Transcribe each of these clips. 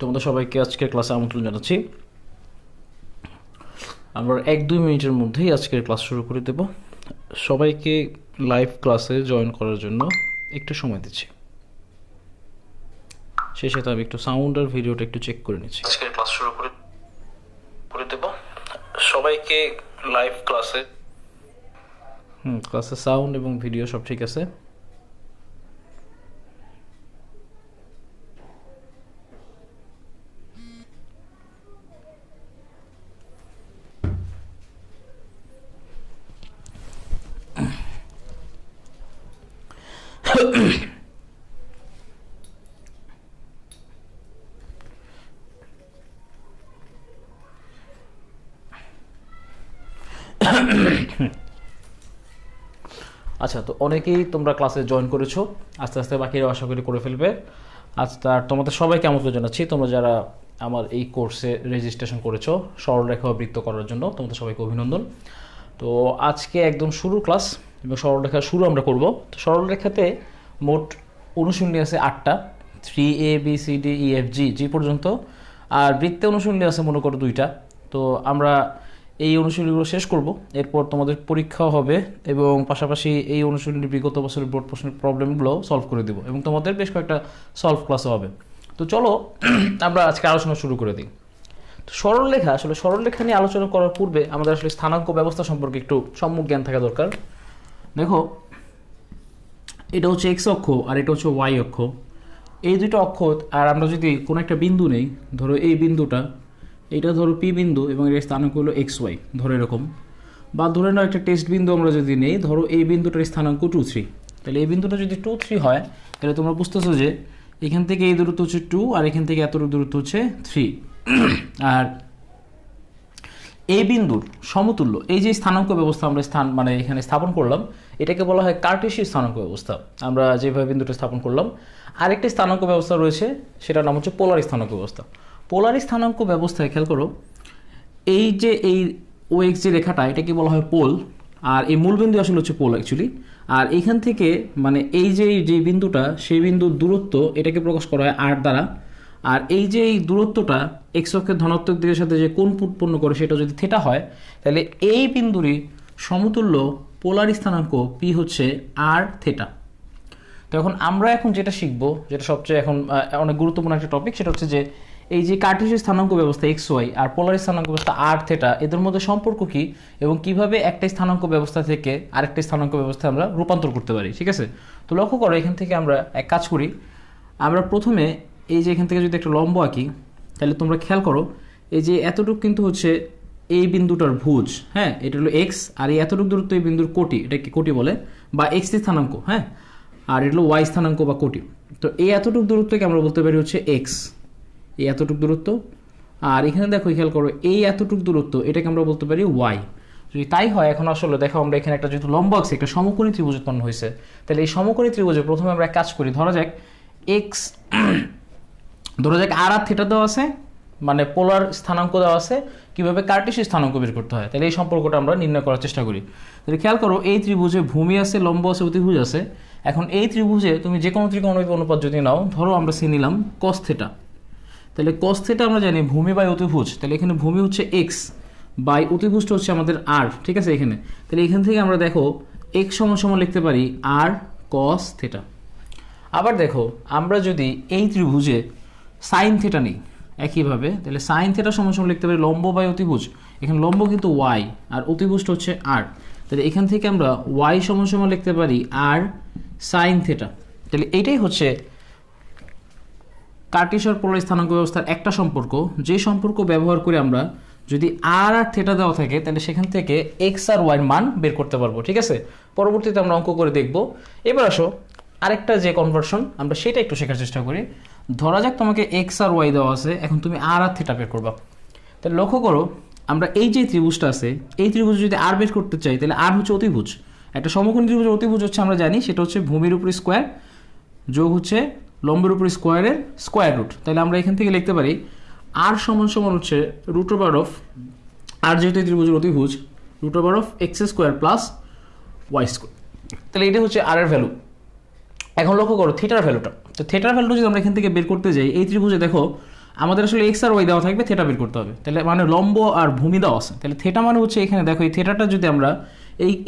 তোমাদের সবাইকে আজকের ক্লাসে আমন্ত্রণ জানাচ্ছি। আমরা 1-2 মিনিটের মধ্যেই আজকের ক্লাস শুরু করে দেব। সবাইকে লাইভ ক্লাসে জয়েন করার জন্য একটু সময় দিচ্ছি। সেই সাথে আমি একটু সাউন্ড আর ভিডিওটা একটু চেক করে নিচ্ছি। আজকের ক্লাস শুরু করে দেব। সবাইকে লাইভ ক্লাসে ক্লাসে সাউন্ড এবং ভিডিও সব ঠিক আছে? আচ্ছা, তো অনেকেই তোমরা ক্লাসে জয়েন করেছো, আস্তে আস্তে বাকিরা আশা করি করে ফেলবে। আচ্ছা, আর তোমাদের সবাইকে আমন্ত্রণ জানাচ্ছি। তোমরা যারা আমার এই কোর্সে রেজিস্ট্রেশন করেছো সরলরেখা ও বৃত্ত করার জন্য, তোমাদের সবাইকে অভিনন্দন। তো আজকে একদম শুরু ক্লাস এবং সরলরেখা শুরু আমরা করব। তো সরলরেখাতে মোট অনুশীলনী আছে 8টা, 3A B C D E F G G পর্যন্ত। আর বৃত্তে অনুশীলনী আছে মনে করো 2টা। তো আমরা এই অনুশীলনীগুলো শেষ করব, এরপর তোমাদের পরীক্ষা হবে এবং পাশাপাশি এই অনুশীলনীর বিগত বছরের বোর্ড প্রশ্নের প্রবলেমগুলো সলভ করে দেবো এবং তোমাদের বেশ কয়েকটা সলভ ক্লাসও হবে। তো চলো আমরা আজকে আলোচনা শুরু করে দিই। তো সরলরেখা, আসলে সরলরেখা নিয়ে আলোচনা করার পূর্বে আমাদের আসলে স্থানাঙ্ক ব্যবস্থা সম্পর্কে একটু সম্যক জ্ঞান থাকা দরকার। দেখো, এটা হচ্ছে এক্স অক্ষ আর এটা হচ্ছে ওয়াই অক্ষ। এই দুটো অক্ষ, আর আমরা যদি কোনো একটা বিন্দু নেই, ধরো এই বিন্দুটা, এটা ধরো পি বিন্দু এবং এর স্থানাঙ্ক হলো এক্স ওয়াই, ধরো এরকম। বা ধরে নাও একটা টেস্ট বিন্দু আমরা যদি নেই, ধরো এই বিন্দুটার স্থানাঙ্ক 2, 3। তাহলে এই বিন্দুটা যদি 2, 3 হয়, তাহলে তোমরা বুঝতেছো যে এখান থেকে এই দূরত্ব হচ্ছে 2 আর এখান থেকে এতটুকু দূরত্ব হচ্ছে 3। আর এই বিন্দুর সমতুল্য এই যে স্থানাঙ্ক ব্যবস্থা আমরা এখানে স্থাপন করলাম, এটাকে বলা হয় কার্টেসীয় স্থানাঙ্ক ব্যবস্থা। আমরা যেভাবে বিন্দুটা স্থাপন করলাম, আরেকটি স্থানাঙ্ক ব্যবস্থা রয়েছে, সেটার নাম হচ্ছে পোলার স্থানাঙ্ক ব্যবস্থা। পোলার স্থানাঙ্ক ব্যবস্থায় খেয়াল করো, এই যে এই ও এক্স যে রেখাটা, এটাকে বলা হয় পোল। আর এই মূল বিন্দু আসলে হচ্ছে পোল অ্যাকচুয়ালি। আর এখান থেকে এই যে বিন্দুটা, সেই বিন্দুর দূরত্ব এটাকে প্রকাশ করা হয় আর দ্বারা। আর এই যে এই দূরত্বটা এক্স অক্ষের ধনাত্মক দিকের সাথে যে কোণ উৎপন্ন করে, সেটা যদি থিটা হয়, তাহলে এই বিন্দুরই সমতুল্য পোলার স্থানাঙ্ক পি হচ্ছে আর থিটা। তো আমরা এখন যেটা শিখবো, যেটা সবচেয়ে এখন অনেক গুরুত্বপূর্ণ একটা টপিক, সেটা হচ্ছে যে এই যে কার্টেসীয় স্থানাঙ্ক ব্যবস্থা এক্স ওয়াই আর পোলার স্থানাঙ্ক ব্যবস্থা আর থিটা, এদের মধ্যে সম্পর্ক কি এবং কিভাবে একটা স্থানাঙ্ক ব্যবস্থা থেকে আরেকটা স্থানাঙ্ক ব্যবস্থা আমরা রূপান্তর করতে পারি। ঠিক আছে, তো লক্ষ্য করো, এখান থেকে আমরা এক কাজ করি। আমরা প্রথমে এই যে এখান থেকে যদি একটা লম্ব আঁকি, তাহলে তোমরা খেয়াল করো, এই যে এতটুকু কিন্তু হচ্ছে এই বিন্দুটার ভুজ, হ্যাঁ, এটা হলো এক্স। আর এই এতটুকু দূরত্ব এই বিন্দুর কোটি, এটাকে কোটি বলে, বা এক্স স্থানাঙ্ক, হ্যাঁ। আর এটা হলো ওয়াই স্থানাঙ্ক বা কোটি। তো এই এতটুকু দূরত্বকে আমরা বলতে পারি হচ্ছে এক্স, এই এতটুকু দূরত্ব। আর এখানে দেখো, খেয়াল করো, এই এতটুকু দূরত্ব এটাকে আমরা বলতে পারি ওয়াই। যদি তাই হয়, এখন আসলে দেখো আমরা এখানে একটা যেহেতু লম্ব আঁকছি, একটা সমকোণী ত্রিভুজ উৎপন্ন হয়েছে। তাহলে এই সমকোণী ত্রিভুজে প্রথমে আমরা এক কাজ করি, ধরা যাক এক্স, ধরা যাক আর আর থিটা দেওয়া আছে, পোলার স্থানাঙ্ক দেওয়া আছে, কিভাবে কার্টেসীয় স্থানাঙ্ক বের করতে হয়, তাহলে এই সম্পর্কটা আমরা নির্ণয় করার চেষ্টা করি। তাহলে খেয়াল করো, এই ত্রিভুজে ভূমি আছে, লম্ব আছে, অতিভুজ আছে। এখন এই ত্রিভুজে তুমি যে কোনো ত্রিকোণমিতিক অনুপাত যদি নাও, ধরো আমরা সে নিলাম কস থিটা। তাহলে কস থিটা আমরা জানি ভূমি বাই অতিভুজ, তাহলে এখানে ভূমি হচ্ছে এক্স বাই অতিভুজটা হচ্ছে আমাদের আর। ঠিক আছে, এখানে তাহলে এখান থেকে আমরা দেখো এক্স সমান লিখতে পারি আর কস থিটা। আবার দেখো, আমরা যদি এই ত্রিভুজে সাইন থিটা নিই একইভাবে, তাহলে সাইন থিটা সমান লিখতে পারি লম্ব বাই অতিভুজ। এখানে লম্ব কিন্তু ওয়াই আর অতিভুজটা হচ্ছে আর, তাহলে এখান থেকে আমরা ওয়াই সমান লিখতে পারি আর সাইন থিটা। তাহলে এইটাই হচ্ছে কার্টেসীয় পোলার স্থানাঙ্ক ব্যবস্থার একটা সম্পর্ক, যে সম্পর্ক ব্যবহার করে আমরা যদি আর আর থিটা দেওয়া থাকে, তাহলে সেখান থেকে এক্স আর ওয়াইয়ের মান বের করতে পারবো। ঠিক আছে, পরবর্তীতে আমরা অঙ্ক করে দেখব। এবার আসো আরেকটা যে কনভার্সন, আমরা সেটা একটু শেখার চেষ্টা করি। ধরা যাক তোমাকে এক্স আর ওয়াই দেওয়া আছে, এখন তুমি আর আর থিটা বের করবা। তাহলে লক্ষ্য করো, আমরা এই যে ত্রিভুজটা আছে, এই ত্রিভুজ যদি আর বের করতে চাই, তাহলে আর হচ্ছে অতিভুজ। একটা সমকোণী ত্রিভুজের অতিভুজ হচ্ছে আমরা জানি, সেটা হচ্ছে ভূমির উপর স্কোয়ার যোগ হচ্ছে লম্বের উপর স্কোয়ারের স্কোয়ার রুট। তাহলে আমরা এখান থেকে লিখতে পারি আর সমান হচ্ছে রুট ওভার অফ, আর যেহেতু ত্রিভুজের অতিভুজ, root over of X square plus Y square. তাহলে এটা হচ্ছে আর এর ভ্যালু। এখন লক্ষ্য করো থিটার ভ্যালুটা, তো থিটার ভ্যালুটা যদি আমরা এখান থেকে বের করতে যাই, এই ত্রিভুজে দেখো আমাদের আসলে এক্স আর ওয়াই দেওয়া থাকবে, থেটা বের করতে হবে। তাহলে মানে লম্ব আর ভূমি দেওয়া আছে, তাহলে থেটা মানে হচ্ছে এখানে দেখো এই থেটাটা যদি আমরা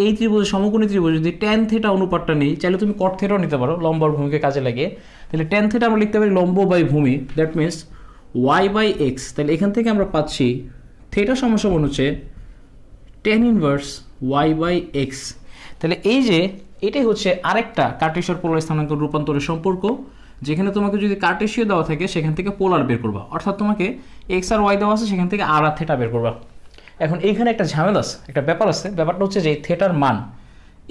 এই ত্রিভুজ সমকোণী ত্রিভুজ যদি ট্যান থেটা অনুপাতটা নেই, চাইলে তুমি কট থেটাও নিতে পারো লম্ব আর ভূমিকে কাজে লাগিয়ে। তাহলে ট্যান থেটা আমরা লিখতে পারি লম্ব বাই ভূমি, that means y by x. তাহলে এখান থেকে আমরা পাচ্ছি থেটা সমান হচ্ছে tan inverse y by x. তাহলে এই যে এটাই হচ্ছে আরেকটা কার্টেশীয় পোলার স্থানান্তর রূপান্তরের সম্পর্ক, যেখানে তোমাকে যদি কার্টেশীয় দেওয়া থাকে সেখান থেকে পোলার বের করবা, অর্থাৎ তোমাকে এক্স আর ওয়াই দেওয়া আছে সেখান থেকে আর থেটা বের করবা। এখন এইখানে একটা ঝামেলা আছে, একটা ব্যাপার আছে, ব্যাপারটা হচ্ছে যে থেটার মান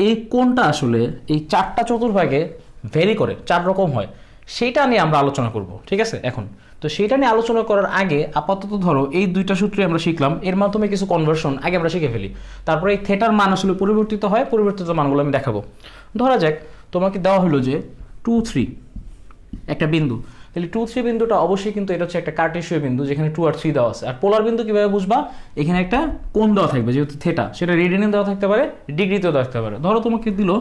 এই কোনটা আসলে এই চারটা চতুর্ভাগে ভেরি করে 4 রকম হয়, সেইটা নিয়ে আমরা আলোচনা করব, ঠিক আছে। এখন তো সেইটা নিয়ে আলোচনা করার আগে আপাতত ধরো এই দুইটা সূত্রে আমরা শিখলাম, এর মাধ্যমে কিছু কনভার্সন আগে আমরা শিখে ফেলি, তারপরে এই থেটার মান আসলে পরিবর্তিত হয়, পরিবর্তিত মানগুলো আমি দেখাবো। ধরা যাক তোমাকে দেওয়া হলো যে 2, 3 একটা বিন্দু, তাহলে 2, 3 বিন্দুটা অবশ্যই কিন্তু এটা হচ্ছে একটা কার্টেশীয় বিন্দু যেখানে 2 আর 3 দেওয়া আছে। আর পোলার বিন্দু কিভাবে বুঝবা, এখানে একটা কোণ দেওয়া থাকবে যেহেতু থেটা, সেটা রেডিয়ানে দেওয়া থাকতে পারে, ডিগ্রিতেও দেওয়া থাকতে পারে। ধরো তোমাকে দিল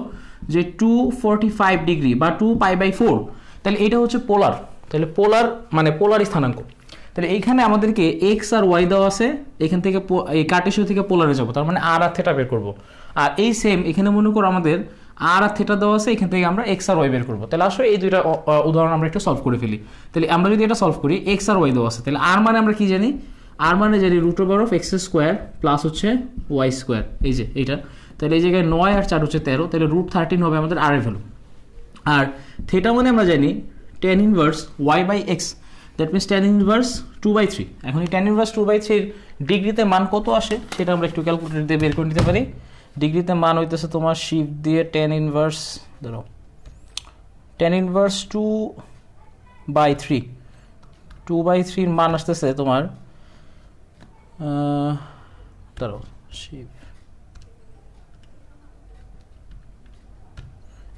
যে 245 ডিগ্রি বা 2π/4, তাহলে এটা হচ্ছে পোলার, তাহলে পোলার মানে পোলার স্থানাঙ্ক। তাহলে এইখানে আমাদেরকে এক্স আর ওয়াই দেওয়া আছে, এখান থেকে এই কার্টেশীয় থেকে পোলারে যাবো, তার মানে আর থেটা বের করবো। আর এই সেম এখানে মনে করো আমাদের আর থেটা দেওয়া আছে, এখান থেকে আমরা এক্স আর ওয়াই বের করবো। তাহলে আসলে এই দুইটা উদাহরণ আমরা একটু সলভ করে ফেলি। তাহলে আমরা যদি এটা সলভ করি, এক্স আর ওয়াই দেওয়া আছে, তাহলে আর মানে আমরা কি জানি, আর মানে জানি √(x² প্লাস হচ্ছে y², এই যে এইটা। তাহলে এই জায়গায় 9 আর 4 হচ্ছে 13, তাহলে √13 হবে আমাদের আর এর ভ্যালু। আর থেটা মানে আমরা জানি tan inverse y by x, that means tan inverse 2/3। এখন এই tan ইনভার্স 2/3 ডিগ্রিতে মান কত আসে সেটা আমরা একটু ক্যালকুলেটর দিয়ে বের করে নিতে পারি। ডিগ্রিতে মান হইতেছে তোমার শিফট দিয়ে tan ইনভার্স, ধরো tan ইনভার্স 2/3, 2/3 মান আসতেছে তোমার ধরো শিফট,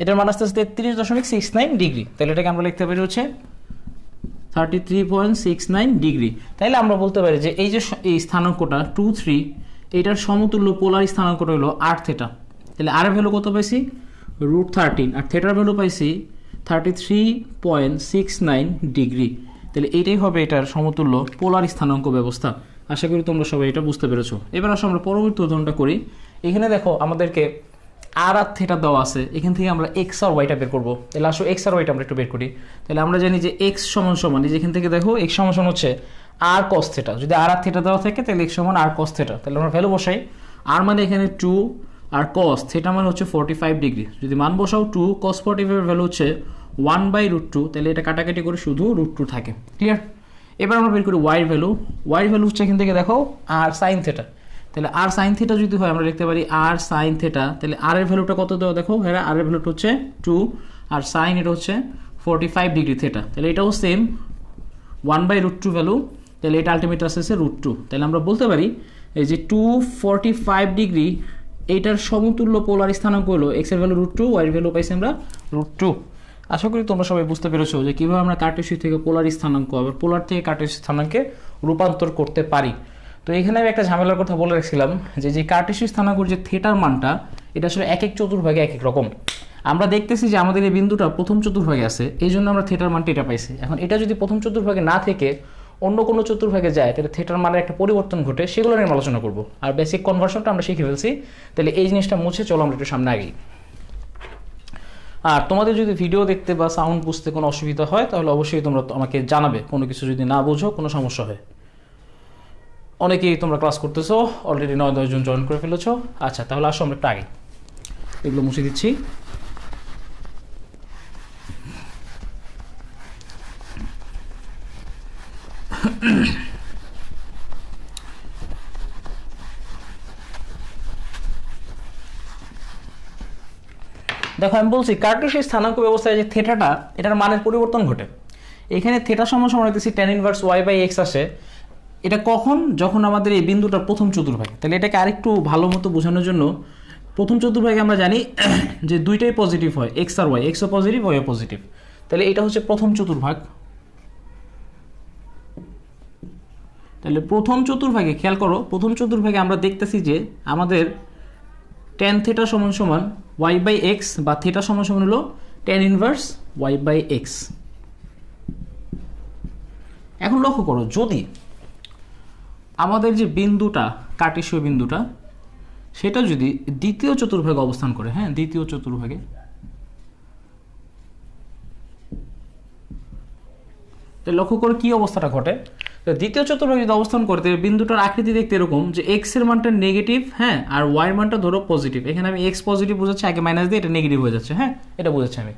এটার মান আসতেছে 33.69 ডিগ্রি। তাহলে এটাকে আমরা লিখতে পারি হচ্ছে 33.69 ডিগ্রি। তাইলে আমরা বলতে পারি যে এই যে এই স্থানাঙ্কটা 2, 3 এটার সমতুল্য পোলার স্থানাঙ্কটা হলো আর থেটা। তাহলে আর এর ভ্যালু কত পাইছি, √13, আর থেটার ভ্যালু পাইছি 33.69 ডিগ্রি। তাহলে এইটাই হবে এটার সমতুল্য পোলার স্থানাঙ্ক ব্যবস্থা। আশা করি তোমরা সবাই এটা বুঝতে পেরেছো। এবার আসলে আমরা পরবর্তী উদাহরণটা করি। এখানে দেখো আমাদেরকে আর থেটা দেওয়া আছে, এখান থেকে আমরা এক্স আর ওয়াইটা বের করবো। তাহলে আসো এক্স আর ওয়াইটা আমরা একটু বের করি। তাহলে আমরা জানি যে এক্স সমান যেখান থেকে দেখো এক্স সমান হচ্ছে আর কস থেটা, যদি আর থেটা দেওয়া থাকে তাহলে এক্স সমান আর কস থেটা। তাহলে আমরা ভ্যালু বসাই, আর মানে এখানে 2 আর কস থেটা মানে হচ্ছে 45 ডিগ্রি। যদি মান বসাও 2 cos 45 এর ভ্যালু হচ্ছে 1/√2, তাহলে এটা কাটাকাটি করে শুধু √2 থাকে। ক্লিয়ার? এবার আমরা বের করি ওয়াই ভ্যালু। ওয়াই ভ্যালু হচ্ছে এখান থেকে দেখো আর সাইন থেটা, তাহলে আর সাইন থেটা যদি হয় আমরা লিখতে পারি আর সাইন থেটা। তাহলে আর এর ভ্যালুটা কত দেওয়া দেখো, হ্যাঁ আর এর ভ্যালুটা হচ্ছে 2 আর সাইন এটা হচ্ছে 45 ডিগ্রি থেটা। তাহলে এটাও সেম 1/√2 ভ্যালু, তাহলে এটা আলটিমেট আসছে √2। তাহলে আমরা বলতে পারি এই যে 245 ডিগ্রি এইটার সমতুল্য পোলার স্থানাঙ্ক হলো এক্স এর ভ্যালু √2, ওয়াই এর ভ্যালু পাইছি আমরা √2। আশা করি তোমরা সবাই বুঝতে পেরেছো যে কিভাবে আমরা কার্টেসীয় থেকে পোলার স্থানাঙ্ক আবার পোলার থেকে কার্টেসীয় স্থানাঙ্কে রূপান্তর করতে পারি। তো এখানে আমি একটা ঝামেলার কথা বলে রাখছিলাম যে কার্টেসীয় স্থানাঙ্কের যে থেটার মানটা এটা আসলে এক এক চতুর্ভাগে এক এক রকম। আমরা দেখতেছি যে আমাদের এই বিন্দুটা প্রথম চতুর্ভাগে আছে, এই জন্য আমরা থেটার মানটা এটা পাইছি। এখন এটা যদি প্রথম চতুর্ভাগে না থেকে অন্য কোনো চতুর্ভাগে যায় তাহলে থেটার মানের একটা পরিবর্তন ঘটে, সেগুলো নিয়ে আলোচনা করবো। আর বেসিক কনভার্সনটা আমরা শিখে ফেলছি, তাহলে এই জিনিসটা মুছে চলো আমরা একটু সামনে আগেই। আর তোমাদের যদি ভিডিও দেখতে বা সাউন্ড বুঝতে কোনো অসুবিধা হয় তাহলে অবশ্যই তোমরা আমাকে জানাবে, কোনো কিছু যদি না বুঝো, কোনো সমস্যা হয়। অনেকেই তোমরা ক্লাস করতেছো, অলরেডি 9-10 জন জয়েন করে ফেলেছো। আচ্ছা তাহলে আসো আমরা একটু আগে এগুলো মুছে দিচ্ছি। দেখো আমি বলছি কার্টেসীয় স্থানাঙ্ক ব্যবস্থায় যে থেটাটা এটার মানের পরিবর্তন ঘটে। এখানে থেটা সমান হইতেছি tan inverse y by x আসে। এটা কখন, যখন আমাদের এই বিন্দুটা প্রথম চতুর্ভাগে। তাহলে এটাকে আরেকটু ভালো মতো বোঝানোর জন্য প্রথম চতুর্ভাগে আমরা জানি যে দুইটাই পজিটিভ হয়, এক্স আর ওয়াই, এক্সও পজিটিভ ওয়াইও পজিটিভ। তাহলে এটা হচ্ছে প্রথম চতুর্ভাগ। তাহলে প্রথম চতুর্ভাগে খেয়াল করো, প্রথম চতুর্ভাগে আমরা দেখতেছি যে আমাদের tan থেটা সমান y বাই এক্স বা থেটা সমান হলো tan inverse y by x. এখন লক্ষ্য করো, যদি আমাদের যে বিন্দুটা কার্টেসীয় বিন্দুটা সেটা যদি দ্বিতীয় চতুর্ভাগে অবস্থান করে, হ্যাঁ দ্বিতীয় চতুর্ভাগে, তো লক্ষ্য করো কি অবস্থাটা ঘটে। তো দ্বিতীয় চতুর্ভাগে যদি অবস্থান করে তাহলে বিন্দুটার আকৃতি দেখতে এরকম যে এক্স এর মানটা নেগেটিভ, হ্যাঁ আর ওয়াই এর মানটা ধরো পজিটিভ। এখানে আমি এক্স পজিটিভ বোঝাচ্ছি, আগে মাইনাস দিয়ে এটা নেগেটিভ হয়ে যাচ্ছে, হ্যাঁ এটা বোঝাচ্ছি আমি।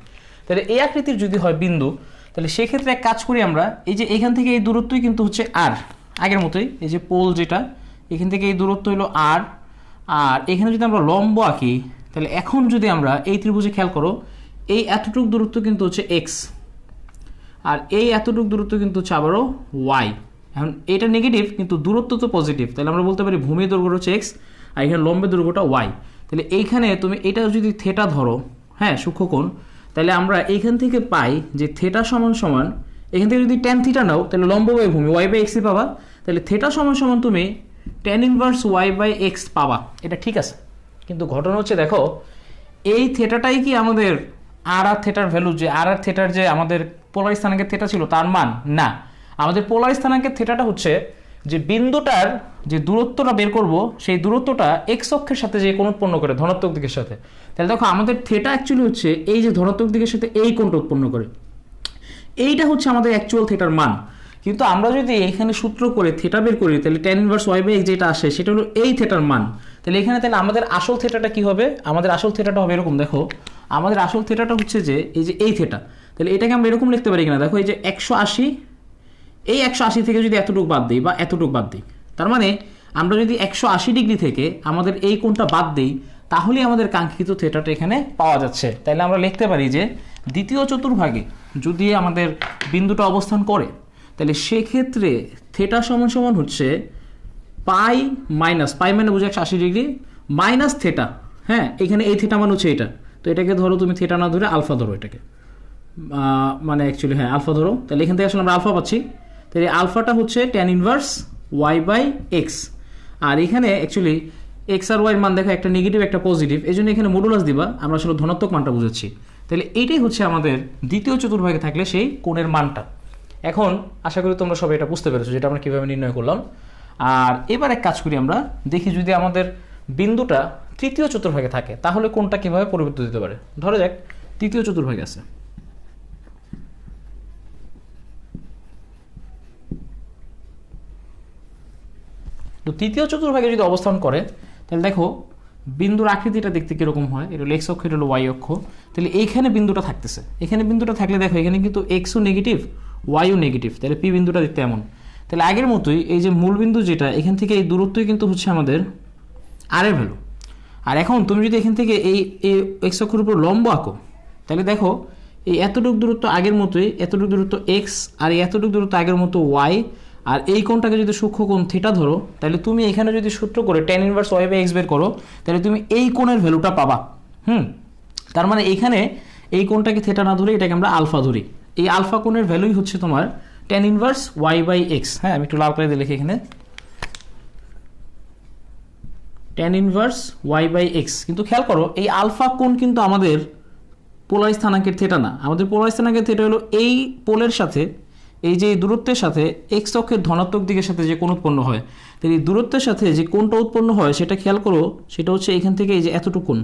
তাহলে এই আকৃতির যদি হয় বিন্দু, তাহলে সেক্ষেত্রে এক কাজ করি আমরা, এই যে এখান থেকে এই দূরত্বই কিন্তু হচ্ছে আর, আগের মতোই এই যে পোল যেটা এখান থেকে এই দূরত্ব হলো আর, আর এখানে যদি আমরা লম্ব আঁকি তাহলে এখন যদি আমরা এই ত্রিভুজে খেয়াল করো, এই এতটুকু দূরত্ব কিন্তু হচ্ছে এক্স, আর এই এতটুকু দূরত্ব কিন্তু হচ্ছে আবারও ওয়াই। এখন এটা নেগেটিভ কিন্তু দূরত্ব তো পজিটিভ, তাহলে আমরা বলতে পারি ভূমি দৈর্ঘ্য হচ্ছে এক্স আর এখানে লম্বের দৈর্ঘ্যটা ওয়াই। তাহলে এইখানে তুমি এটা যদি থেটা ধরো, হ্যাঁ সূক্ষ্মকোণ, তাহলে আমরা এইখান থেকে পাই যে থেটা সমান সমান, এখান থেকে যদি ট্যান থিটা নাও তাহলে লম্ব বাই ভূমি ওয়াই বাই এক্সই পাবা। তাহলে থেটা সমান সমান তুমি tan inverse y by x পাবা, এটা ঠিক আছে। কিন্তু ঘটনা হচ্ছে দেখো, এই থেটাটাই কি আমাদের আর আর থেটার ভ্যালু, যে আর আর থেটার যে আমাদের পোলার স্থানাঙ্কের থেটা ছিল তার মান না। আমাদের পোলার স্থানাঙ্কের থেটাটা হচ্ছে যে বিন্দুটার যে দূরত্বটা বের করব সেই দূরত্বটা এক্স অক্ষের সাথে যে কোণ উৎপন্ন করে ধনাত্মক দিকের সাথে। তাহলে দেখো আমাদের থেটা অ্যাকচুয়ালি হচ্ছে এই যে ধনাত্মক দিকের সাথে এই কোণটা উৎপন্ন করে, এইটা হচ্ছে আমাদের অ্যাকচুয়াল থেটার মান। কিন্তু আমরা যদি এখানে সূত্র করে থেটা বের করি তাহলে tan inverse y by x যেটা আসে সেটা হলো এই থেটার মান। তাহলে এখানে তাহলে আমাদের আসল থেটাটা কি হবে, আমাদের আসল থেটাটা হবে এরকম, দেখো আমাদের আসল থেটাটা হচ্ছে যে এই যে এই থেটা, তাহলে এটাকে আমরা এরকম লিখতে পারি কিনা দেখো, এই যে 180, এই 180 থেকে যদি এতটুকু বাদ দিই বা এতটুকু বাদ দিই, তার মানে আমরা যদি 180 ডিগ্রি থেকে আমাদের এই কোণটা বাদ দিই তাহলে আমাদের কাঙ্ক্ষিত থেটাটা এখানে পাওয়া যাচ্ছে। তাহলে আমরা লিখতে পারি যে দ্বিতীয় চতুর্ভাগে যদি আমাদের বিন্দুটা অবস্থান করে তাহলে সেক্ষেত্রে থেটা সমান সমান হচ্ছে পাই মাইনাস, পাই মানে বুঝে 180 ডিগ্রি মাইনাস থেটা, হ্যাঁ এখানে এই থেটা মান হচ্ছে এটা, তো এটাকে ধরো তুমি থেটা না ধরে আলফা ধরো, এটাকে মানে অ্যাকচুয়ালি হ্যাঁ আলফা ধরো। তাহলে এখান থেকে আসলে আমরা আলফা পাচ্ছি, তাহলে আলফাটা হচ্ছে tan inverse y by x, আর এখানে অ্যাকচুয়ালি এক্স আর ওয়াই মান দেখো একটা নেগেটিভ একটা পজিটিভ, এই জন্য এখানে মডুলাস দিবা, আমরা আসলে ধনাত্মক মানটা বুঝাচ্ছি। তাহলে এইটাই হচ্ছে আমাদের দ্বিতীয় চতুর্ভাগে থাকলে সেই কোণের মানটা। এখন আশা করি তোমরা সবাই এটা বুঝতে পেরেছো যেটা আমরা কীভাবে নির্ণয় করলাম। আর এবার এক কাজ করি, আমরা দেখি যদি আমাদের বিন্দুটা তৃতীয় চতুর্ভাগে থাকে তাহলে কোণটা কীভাবে পরিবর্তিত দিতে পারে। ধরা যাক তৃতীয় চতুর্ভাগে আছে, তো তৃতীয় চতুর্ভাগে যদি অবস্থান করে তাহলে দেখো বিন্দুর আকৃতিটা দেখতে কিরকম হয়, এটা হলো এক্স অক্ষ, এটা হলো ওয়াই অক্ষ। তাহলে এইখানে বিন্দুটা থাকতেছে, এখানে বিন্দুটা থাকলে দেখো এখানে কিন্তু এক্সও নেগেটিভ ওয়াইও নেগেটিভ, তাহলে পি বিন্দুটা দেখতে এমন। তাহলে আগের মতোই এই যে মূল বিন্দু যেটা এখান থেকে এই দূরত্বই কিন্তু হচ্ছে আমাদের আর এর ভ্যালু। আর এখন তুমি যদি এখান থেকে এই এক্স অক্ষের উপর লম্ব আঁকো তাহলে দেখো এই এতটুকু দূরত্ব আগের মতোই, এতটুকু দূরত্ব এক্স আর এতটুকু দূরত্ব আগের মতো ওয়াই, আর এই কোণটাকে যদি সূক্ষ্মকোণ থিটা ধরো তাহলে তুমি এখানে যদি সূত্র করে tan inverse y by x বের করো তাহলে তুমি এই কোণের ভ্যালুটা পাবা। তার মানে এইখানে এই কোণটাকে থিটা না ধরে এটাকে আমরা আলফা ধরি, এই আলফা কোণের ভ্যালুই হচ্ছে তোমার tan inverse y by x. হ্যাঁ আমি একটু লাল করে দিয়ে লিখি এখানে tan inverse y by x. কিন্তু খেয়াল করো এই আলফা কোণ কিন্তু আমাদের পোলার স্থানাঙ্কের থিটা না, আমাদের পোলার স্থানাঙ্কের থিটা হলো এই পোলের সাথে এই যে দূরত্বের সাথে এক্স অক্ষের ধনাত্মক দিকের সাথে যে কোণ উৎপন্ন হয়, তাহলে এই দূরত্বের সাথে যে কোণটা উৎপন্ন হয় সেটা খেয়াল করো, সেটা হচ্ছে এখান থেকে এই যে এতটুকু কোণ,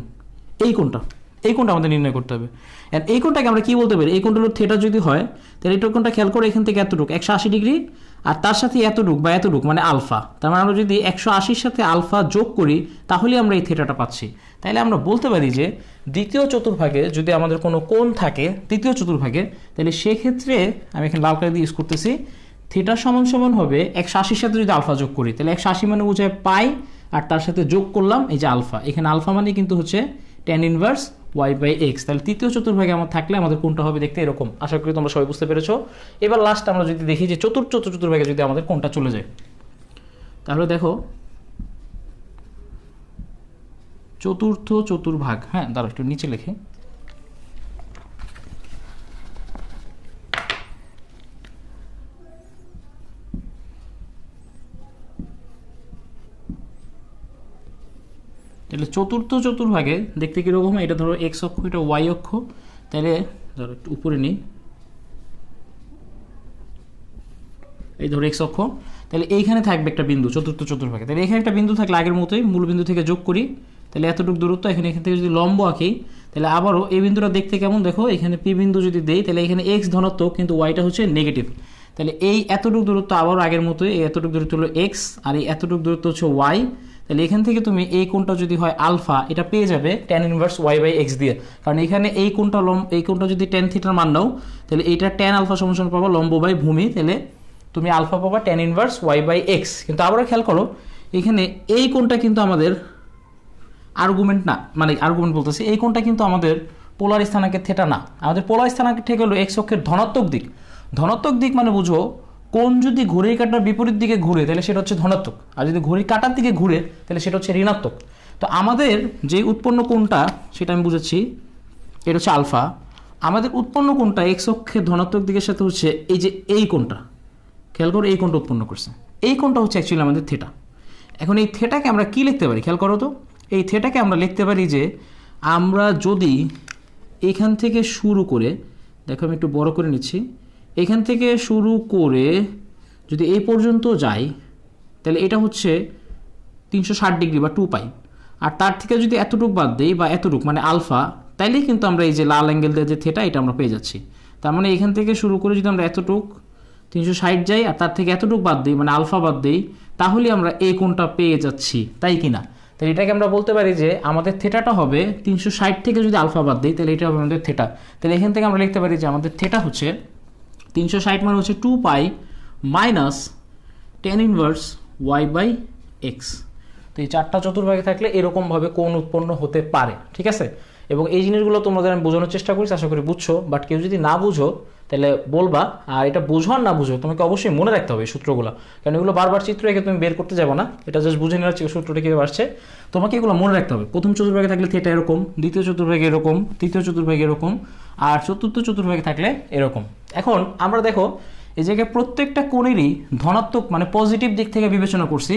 এই কোণটা আমাদের নির্ণয় করতে হবে। আর এই কোণটাকে আমরা কি বলতে পারি, এই কোণটা হলো থিটা যদি হয় তাহলে এই কোণটা খেয়াল করো এখান থেকে এতটুকু 180 ডিগ্রি আর তার সাথে এতটুকু বা এতটুকু মানে আলফা, তার মানে আমরা যদি 180-র সাথে আলফা যোগ করি তাহলে আমরা এই থিটাটা পাচ্ছি। তাহলে আমরা বলতে পারি যে দ্বিতীয় চতুর্ভাগে যদি আমাদের কোনো কোণ থাকে তৃতীয় চতুর্ভাগে তাহলে সেক্ষেত্রে আমি এখানে লাল কালি দিয়ে ইউজ করতেছি, থিটা সমান সমান হবে 180-র সাথে যদি আলফা যোগ করি তাহলে 180 মানে বোঝায় পাই আর তার সাথে যোগ করলাম এই যে আলফা, এখানে আলফা মানে কিন্তু হচ্ছে tan inverse y by x. তাহলে তৃতীয় চতুর্ভাগে আমার থাকলে আমাদের কোনটা হবে দেখতে এরকম। আশা করি তোমরা সবাই বুঝতে পেরেছো। এবার লাস্ট আমরা যদি দেখি যে চতুর্থ চতুর্ভাগে যদি আমাদের কোনটা চলে যায় তাহলে দেখো চতুর্থ চতুর্ভাগ, হ্যাঁ দাঁড়াও একটু নিচে লিখে, তাহলে চতুর্থ চতুর্ভাগে দেখতে কিরকম, এটা ধরো এক্স অক্ষ এটা ওয়াই অক্ষ, তাহলে ধরো একটু উপরে নিই, এই ধরো এক্স অক্ষ, তাহলে এইখানে থাকবে একটা বিন্দু চতুর্থ চতুর্ভাগে, তাহলে এখানে একটা বিন্দু থাকলে আগের মতোই মূল বিন্দু থেকে যোগ করি, তাহলে এতটুকু দূরত্ব, এখান থেকে যদি লম্ব আঁকি তাহলে আবারও এই বিন্দুটা দেখতে কেমন দেখো, এখানে পি বিন্দু যদি দেই তাহলে এখানে এক্স ধনাত্মক কিন্তু ওয়াইটা হচ্ছে নেগেটিভ, তাহলে এই এতটুকু দূরত্ব আবারও আগের মতোই, এই এতটুকু দূরত্ব হলো এক্স আর এই এতটুকু দূরত্ব হচ্ছে ওয়াই, তাহলে এখান থেকে তুমি এই কোণটা যদি হয় আলফা এটা পেয়ে যাবে tan inverse y by x দিয়ে, কারণ এখানে এই কোণটা যদি tan থিটার মান নাও তাহলে এইটা tan আলফা সমান পাবো লম্ব বাই ভূমি, তাহলে তুমি আলফা পাবা tan inverse y by x. কিন্তু আবারও খেয়াল করো এখানে এই কোণটা কিন্তু আমাদের আর্গুমেন্ট না, মানে আর্গুমেন্ট বলতেছি এই কোণটা কিন্তু আমাদের পোলার স্থানাঙ্কের থিটা না, আমাদের পোলার স্থানাঙ্কের ঠিক হলো এক্স অক্ষের ধনাত্মক দিক। ধনাত্মক দিক মানে বুঝো কোণ যদি ঘড়ির কাঁটার বিপরীত দিকে ঘুরে তাহলে সেটা হচ্ছে ধনাত্মক, আর যদি ঘড়ির কাঁটার দিকে ঘুরে তাহলে সেটা হচ্ছে ঋণাত্মক। তো আমাদের যে উৎপন্ন কোণটা সেটা আমি বুঝেছি, এটা হচ্ছে আলফা। আমাদের উৎপন্ন কোণটা এক্স অক্ষের ধনাত্মক দিকের সাথে হচ্ছে এই যে এই কোণটা, খেয়াল করো এই কোণটা উৎপন্ন করছে, এই কোণটা হচ্ছে অ্যাকচুয়ালি আমাদের থিটা। এখন এই থিটাকে আমরা কি লিখতে পারি খেয়াল করো তো, এই থিটাকে আমরা লিখতে পারি যে আমরা যদি এখান থেকে শুরু করে, দেখো আমি একটু বড় করে নিচ্ছি, এখান থেকে শুরু করে যদি এই পর্যন্ত যাই তাহলে এটা হচ্ছে 360 ডিগ্রি বা 2 পাই, আর তার থেকে যদি এতটুক বাদ দিই বা এতটুক মানে আলফা, তাইলেই কিন্তু আমরা এই যে লাল অ্যাঙ্গেল দিয়ে যে থিটা এটা আমরা পেয়ে যাচ্ছি। তার মানে এখান থেকে শুরু করে যদি আমরা এতটুক 360 যাই আর তার থেকে এতটুক বাদ দিই মানে আলফা বাদ দিই, তাহলে আমরা এই কোণটা পেয়ে যাচ্ছি, তাই কি না? তাহলে এটাকে আমরা বলতে পারি যে আমাদের থিটাটা হবে 360 থেকে যদি আলফা বাদ দিই তাহলে এটা হবে আমাদের থিটা। তাহলে এখান থেকে আমরা লিখতে পারি যে আমাদের থিটা হচ্ছে 360 মানে হচ্ছে 2 pi minus tan inverse y by x. তো এই চারটা চতুর্ভাগে থাকলে এরকমভাবে কোণ উৎপন্ন হতে পারে, ঠিক আছে? এবং এই জিনিসগুলো তোমাদের আমি বোঝানোর চেষ্টা করছি, আশা করি বুঝছো। বাট কেউ যদি না বুঝো তাহলে বলবা, আর এটা বুঝো আর না বুঝো তোমাকে অবশ্যই মনে রাখতে হবে এই সূত্রগুলো, কারণ এগুলো বারবার চিত্র এঁকে তুমি বের করতে যাবো না, এটা জাস্ট বুঝে নেওয়ার সূত্রটা কীভাবে আসছে তোমাকে এগুলো মনে রাখতে হবে। প্রথম চতুর্ভাগে থাকলে থিটা এরকম, দ্বিতীয় চতুর্ভাগে এরকম, তৃতীয় চতুর্ভাগে এরকম, আর চতুর্থ চতুর্ভাগে থাকলে এরকম। এখন আমরা দেখো এই জায়গায় প্রত্যেকটা কোণেরই ধনাত্মক মানে পজিটিভ দিক থেকে বিবেচনা করছি,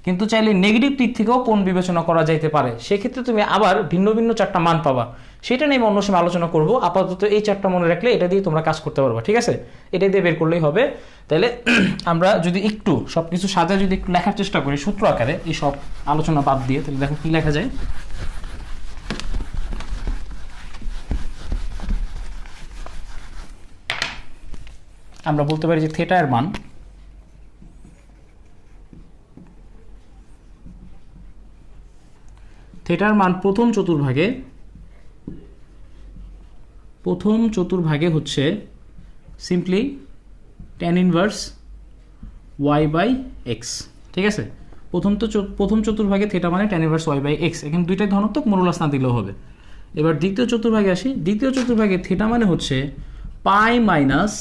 কিন্তু চাইলে নেগেটিভ দিক থেকেও কোণ বিবেচনা করা যাইতে পারে। সেক্ষেত্রে তুমি আবার ভিন্ন ভিন্ন চারটা মান পাবা, সেটা নিয়ে আমি অন্য সময় আলোচনা করবো। আপাতত এই চারটা মনে রাখলে এটা দিয়ে তোমরা কাজ করতে পারবা, ঠিক আছে? এটা দিয়ে বের করলেই হবে। তাহলে আমরা যদি একটু সব কিছু সাজায় যদি একটু লেখার চেষ্টা করি সূত্র আকারে এই সব আলোচনা বাদ দিয়ে, তাহলে দেখো কি লেখা যায়। আমরা বলতে পারি যে থিটা এর মান প্রথম চতুর্ভাগে হচ্ছে simply tan inverse y by x, ঠিক আছে? প্রথম চতুর্ভাগে থিটা মানে tan inverse y by x, এখানে দুইটাই ধনাত্মক, মনোলাস না দিলেও হবে। এবার দ্বিতীয় চতুর্ভাগে আসি, দ্বিতীয় চতুর্ভাগে থিটা মানে হচ্ছে pi minus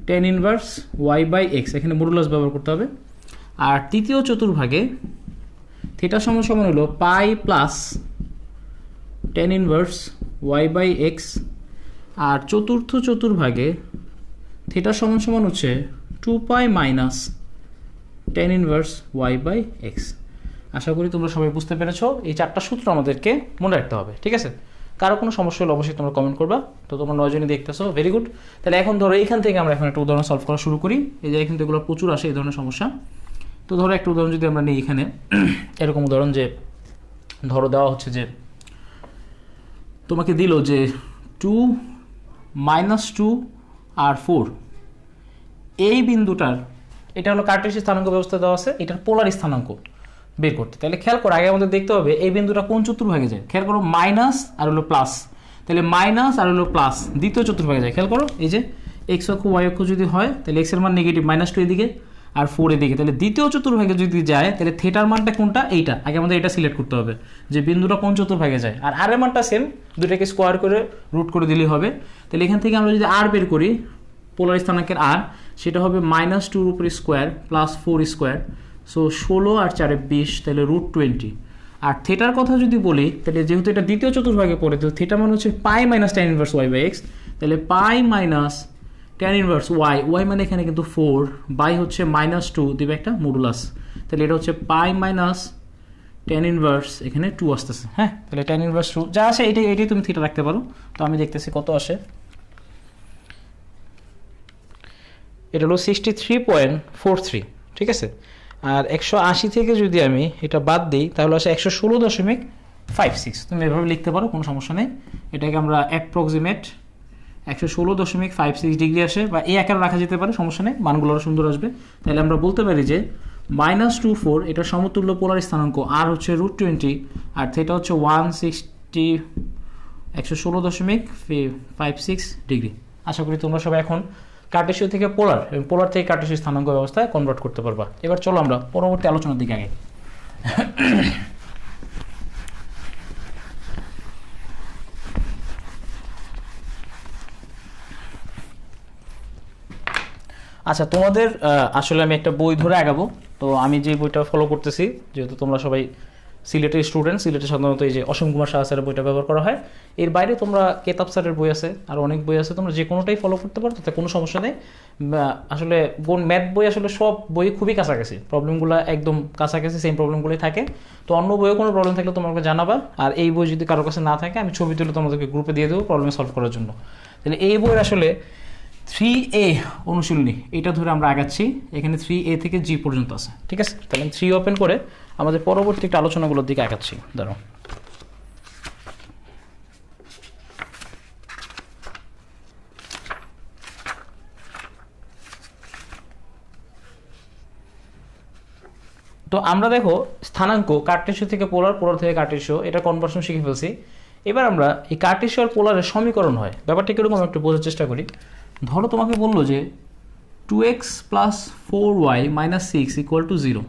tan inverse y by x, এখানে মডুলাস ব্যবহার করতে হবে। আর তৃতীয় চতুর্ভাগে থিটা সমান সমান হলো pi plus tan inverse y by x, আর চতুর্থ চতুর্ভাগে থিটা সমান সমান হচ্ছে 2 pi minus tan inverse y by x. আশা করি তোমরা সবাই বুঝতে পেরেছো। এই চারটা সূত্র আমাদেরকে মনে রাখতে হবে, ঠিক আছে? কারো কোনো সমস্যা হলে অবশ্যই তোমরা কমেন্ট করবা। তো তোমরা 9 জনই দেখতেছো, ভেরি গুড। তাহলে এখন ধরো এখান থেকে আমরা এখন একটা উদাহরণ সলভ করা শুরু করি। এই যে এখান থেকে এগুলো প্রচুর আসে এই ধরনের সমস্যা। তো ধরো একটা উদাহরণ যদি আমরা নিই এখানে, এরকম উদাহরণ যে ধরো দেওয়া হচ্ছে যে তোমাকে দিল যে 2 -2 আর 4, এই বিন্দুটার এটা হলো কার্টেসীয় স্থানাঙ্ক ব্যবস্থা দেওয়া আছে, এটার পোলার স্থানাঙ্ক বের করতে। তাহলে খেয়াল করো আগে আমাদের দেখতে হবে এই বিন্দুটা কোন চতুর্ভাগে যায়। খেয়াল করো মাইনাস আর হলো প্লাস, তাহলে মাইনাস আর হলো প্লাস দ্বিতীয় চতুর্ভাগে যায়। খেয়াল করো এই যে এক্স অক্ষ ওয়াই অক্ষ যদি হয় তাহলে এক্স এর মান নেগেটিভ -2 এদিকে আর 4 এদিকে, তাহলে দ্বিতীয় চতুর্ভাগে যদি যায় তাহলে থিটার মানটা কোনটা, এইটা আগে আমাদের এটা সিলেক্ট করতে হবে যে বিন্দুটা কোন চতুর্ভাগে যায়। আর আর এর মানটা সেম, দুটাকে স্কোয়ার করে রুট করে দিলেই হবে। তাহলে এখান থেকে আমরা যদি আর বের করি পোলার স্থানাঙ্কের আর, সেটা হবে -2 উপরে স্কোয়ার প্লাস 4 স্কোয়ার, সো 16 আর 4 20, তাহলে √20। আর থিটার কথা যদি বলি তাহলে যেহেতু এটা দ্বিতীয় চতুর্ভাগে পড়ে, তো থিটা মানে হচ্ছে pi minus tan inverse y by x, তাহলে pi minus tan inverse y, y মানে এখানে কিন্তু 4 বাই হচ্ছে -2 দিবে একটা মডুলাস, তাহলে এটা হচ্ছে পাই মাইনাস tan ইনভার্স এখানে 2 আসতেছে। হ্যাঁ, তাহলে tan ইনভার্স 2 যা আসে এটাই তুমি থিটা রাখতে পারো। তো আমি দেখতেছি কত আসে। এটা হলো 63.43, ঠিক আছে। আর 180 থেকে যদি আমি এটা বাদ দিই তাহলে আসে 116.56। তুমি এভাবে লিখতে পারো, কোনো সমস্যা নেই। এটাকে আমরা অ্যাপ্রক্সিমেট 116.56 ডিগ্রি আসে, বা এই আকারে রাখা যেতে পারে, সমস্যা নেই, মানগুলো আরও সুন্দর আসবে। তাহলে আমরা বলতে পারি যে -24 এটার সমতুল্য পোলার স্থানাঙ্ক আর হচ্ছে √20, আর থিটা হচ্ছে 116.56 ডিগ্রি। আশা করি তোমরা সবাই এখন কার্টেসীয় থেকে পোলার এবং পোলার থেকে কার্টেসীয় স্থানাঙ্ক ব্যবস্থায় কনভার্ট করতে পারবা। এবার চলো আমরা পরবর্তী আলোচনার দিকে আগে। আচ্ছা, তোমাদের আসলে আমি একটা বই ধরে আগাবো। তো আমি যে বইটা ফলো করতেছি, যেহেতু তোমরা সবাই সিলেটের স্টুডেন্ট, সিলেটে সাধারণত এই যে অসীম কুমার শাহ স্যারের বইটা ব্যবহার করা হয়। এর বাইরে তোমরা কেতাব স্যারের বই আছে, আর অনেক বই আছে, তোমরা যে কোনোটাই ফলো করতে পারো, তাতে কোনো সমস্যা নেই। আসলে ম্যাথ বই আসলে সব বই খুবই কাছাকাছি, প্রবলেমগুলো একদম কাছাকাছি, সেম প্রবলেমগুলোই থাকে। তো অন্য বইও কোনো প্রবলেম থাকলে তোমাকে জানাবা, আর এই বই যদি কারোর কাছে না থাকে আমি ছবি তুলে তোমাদেরকে গ্রুপে দিয়ে দেবো প্রবলেম সলভ করার জন্য। তাহলে এই বইয়ের আসলে 3A অনুশীলনী এটা ধরে আমরা আগাচ্ছি। এখানে 3A থেকে G পর্যন্ত আছে, ঠিক আছে। তাহলে 3 ওপেন করে আমাদের পরবর্তী একটা আলোচনাগুলোর দিকে আগাচ্ছি। ধরো তো আমরা দেখো স্থানাঙ্ক কার্টেসীয় থেকে পোলার, পোলার থেকে কার্টেসীয়, এটা কনভার্সন শিখে ফেলছি। এবার আমরা এই কার্টেসীয় আর পোলারের সমীকরণ হয় ব্যাপারটা কিরকম একটু বোঝার চেষ্টা করি। ধরো তোমাকে বললো যে 2x + 4y - 6 = 0,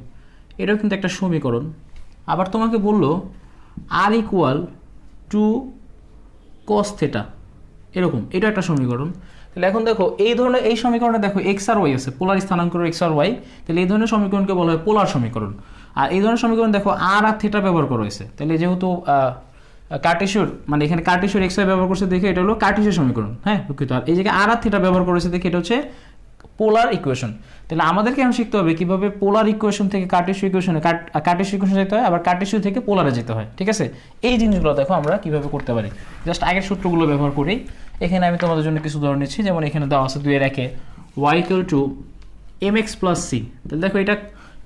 এটাও কিন্তু একটা সমীকরণ। আবার তোমাকে বললো r = 2 cos θ, এরকম, এটা একটা সমীকরণ। তাহলে এখন দেখো এই ধরনের এই সমীকরণে দেখো এক্স আর ওয়াই আছে, পোলার স্থানাঙ্ক এক্স আর ওয়াই, তাহলে এই ধরনের সমীকরণকে বলা হয় পোলার সমীকরণ। আর এই ধরনের সমীকরণ দেখো আর থিটা ব্যবহার করা হয়েছে, তাহলে যেহেতু কার্টেসীয়, মানে এখানে কার্টেসীয় এক্স ওয়াই ব্যবহার করছে দেখে এটা হলো কার্টেসীয় সমীকরণ, হ্যাঁ দুঃখিত। আর এই জায়গায় আর থিটা ব্যবহার করেছে দেখে এটা হচ্ছে পোলার ইকুয়েশন। তাহলে আমাদেরকে এখন শিখতে হবে কিভাবে পোলার ইকুয়েশন থেকে কার্টেসীয় ইকুয়েশনে, কার্টেসীয় ইকুয়েশন যেতে হয়, আবার কার্টেসীয় থেকে পোলারে যেতে হয়, ঠিক আছে। এই জিনিসগুলো দেখো আমরা কিভাবে করতে পারি, জাস্ট আগের সূত্রগুলো ব্যবহার করি। এখানে আমি তোমাদের জন্য কিছু উদাহরণ নিচ্ছি, যেমন এখানে দেওয়া আছে 2-1 y = mx + c। তাহলে দেখো এটা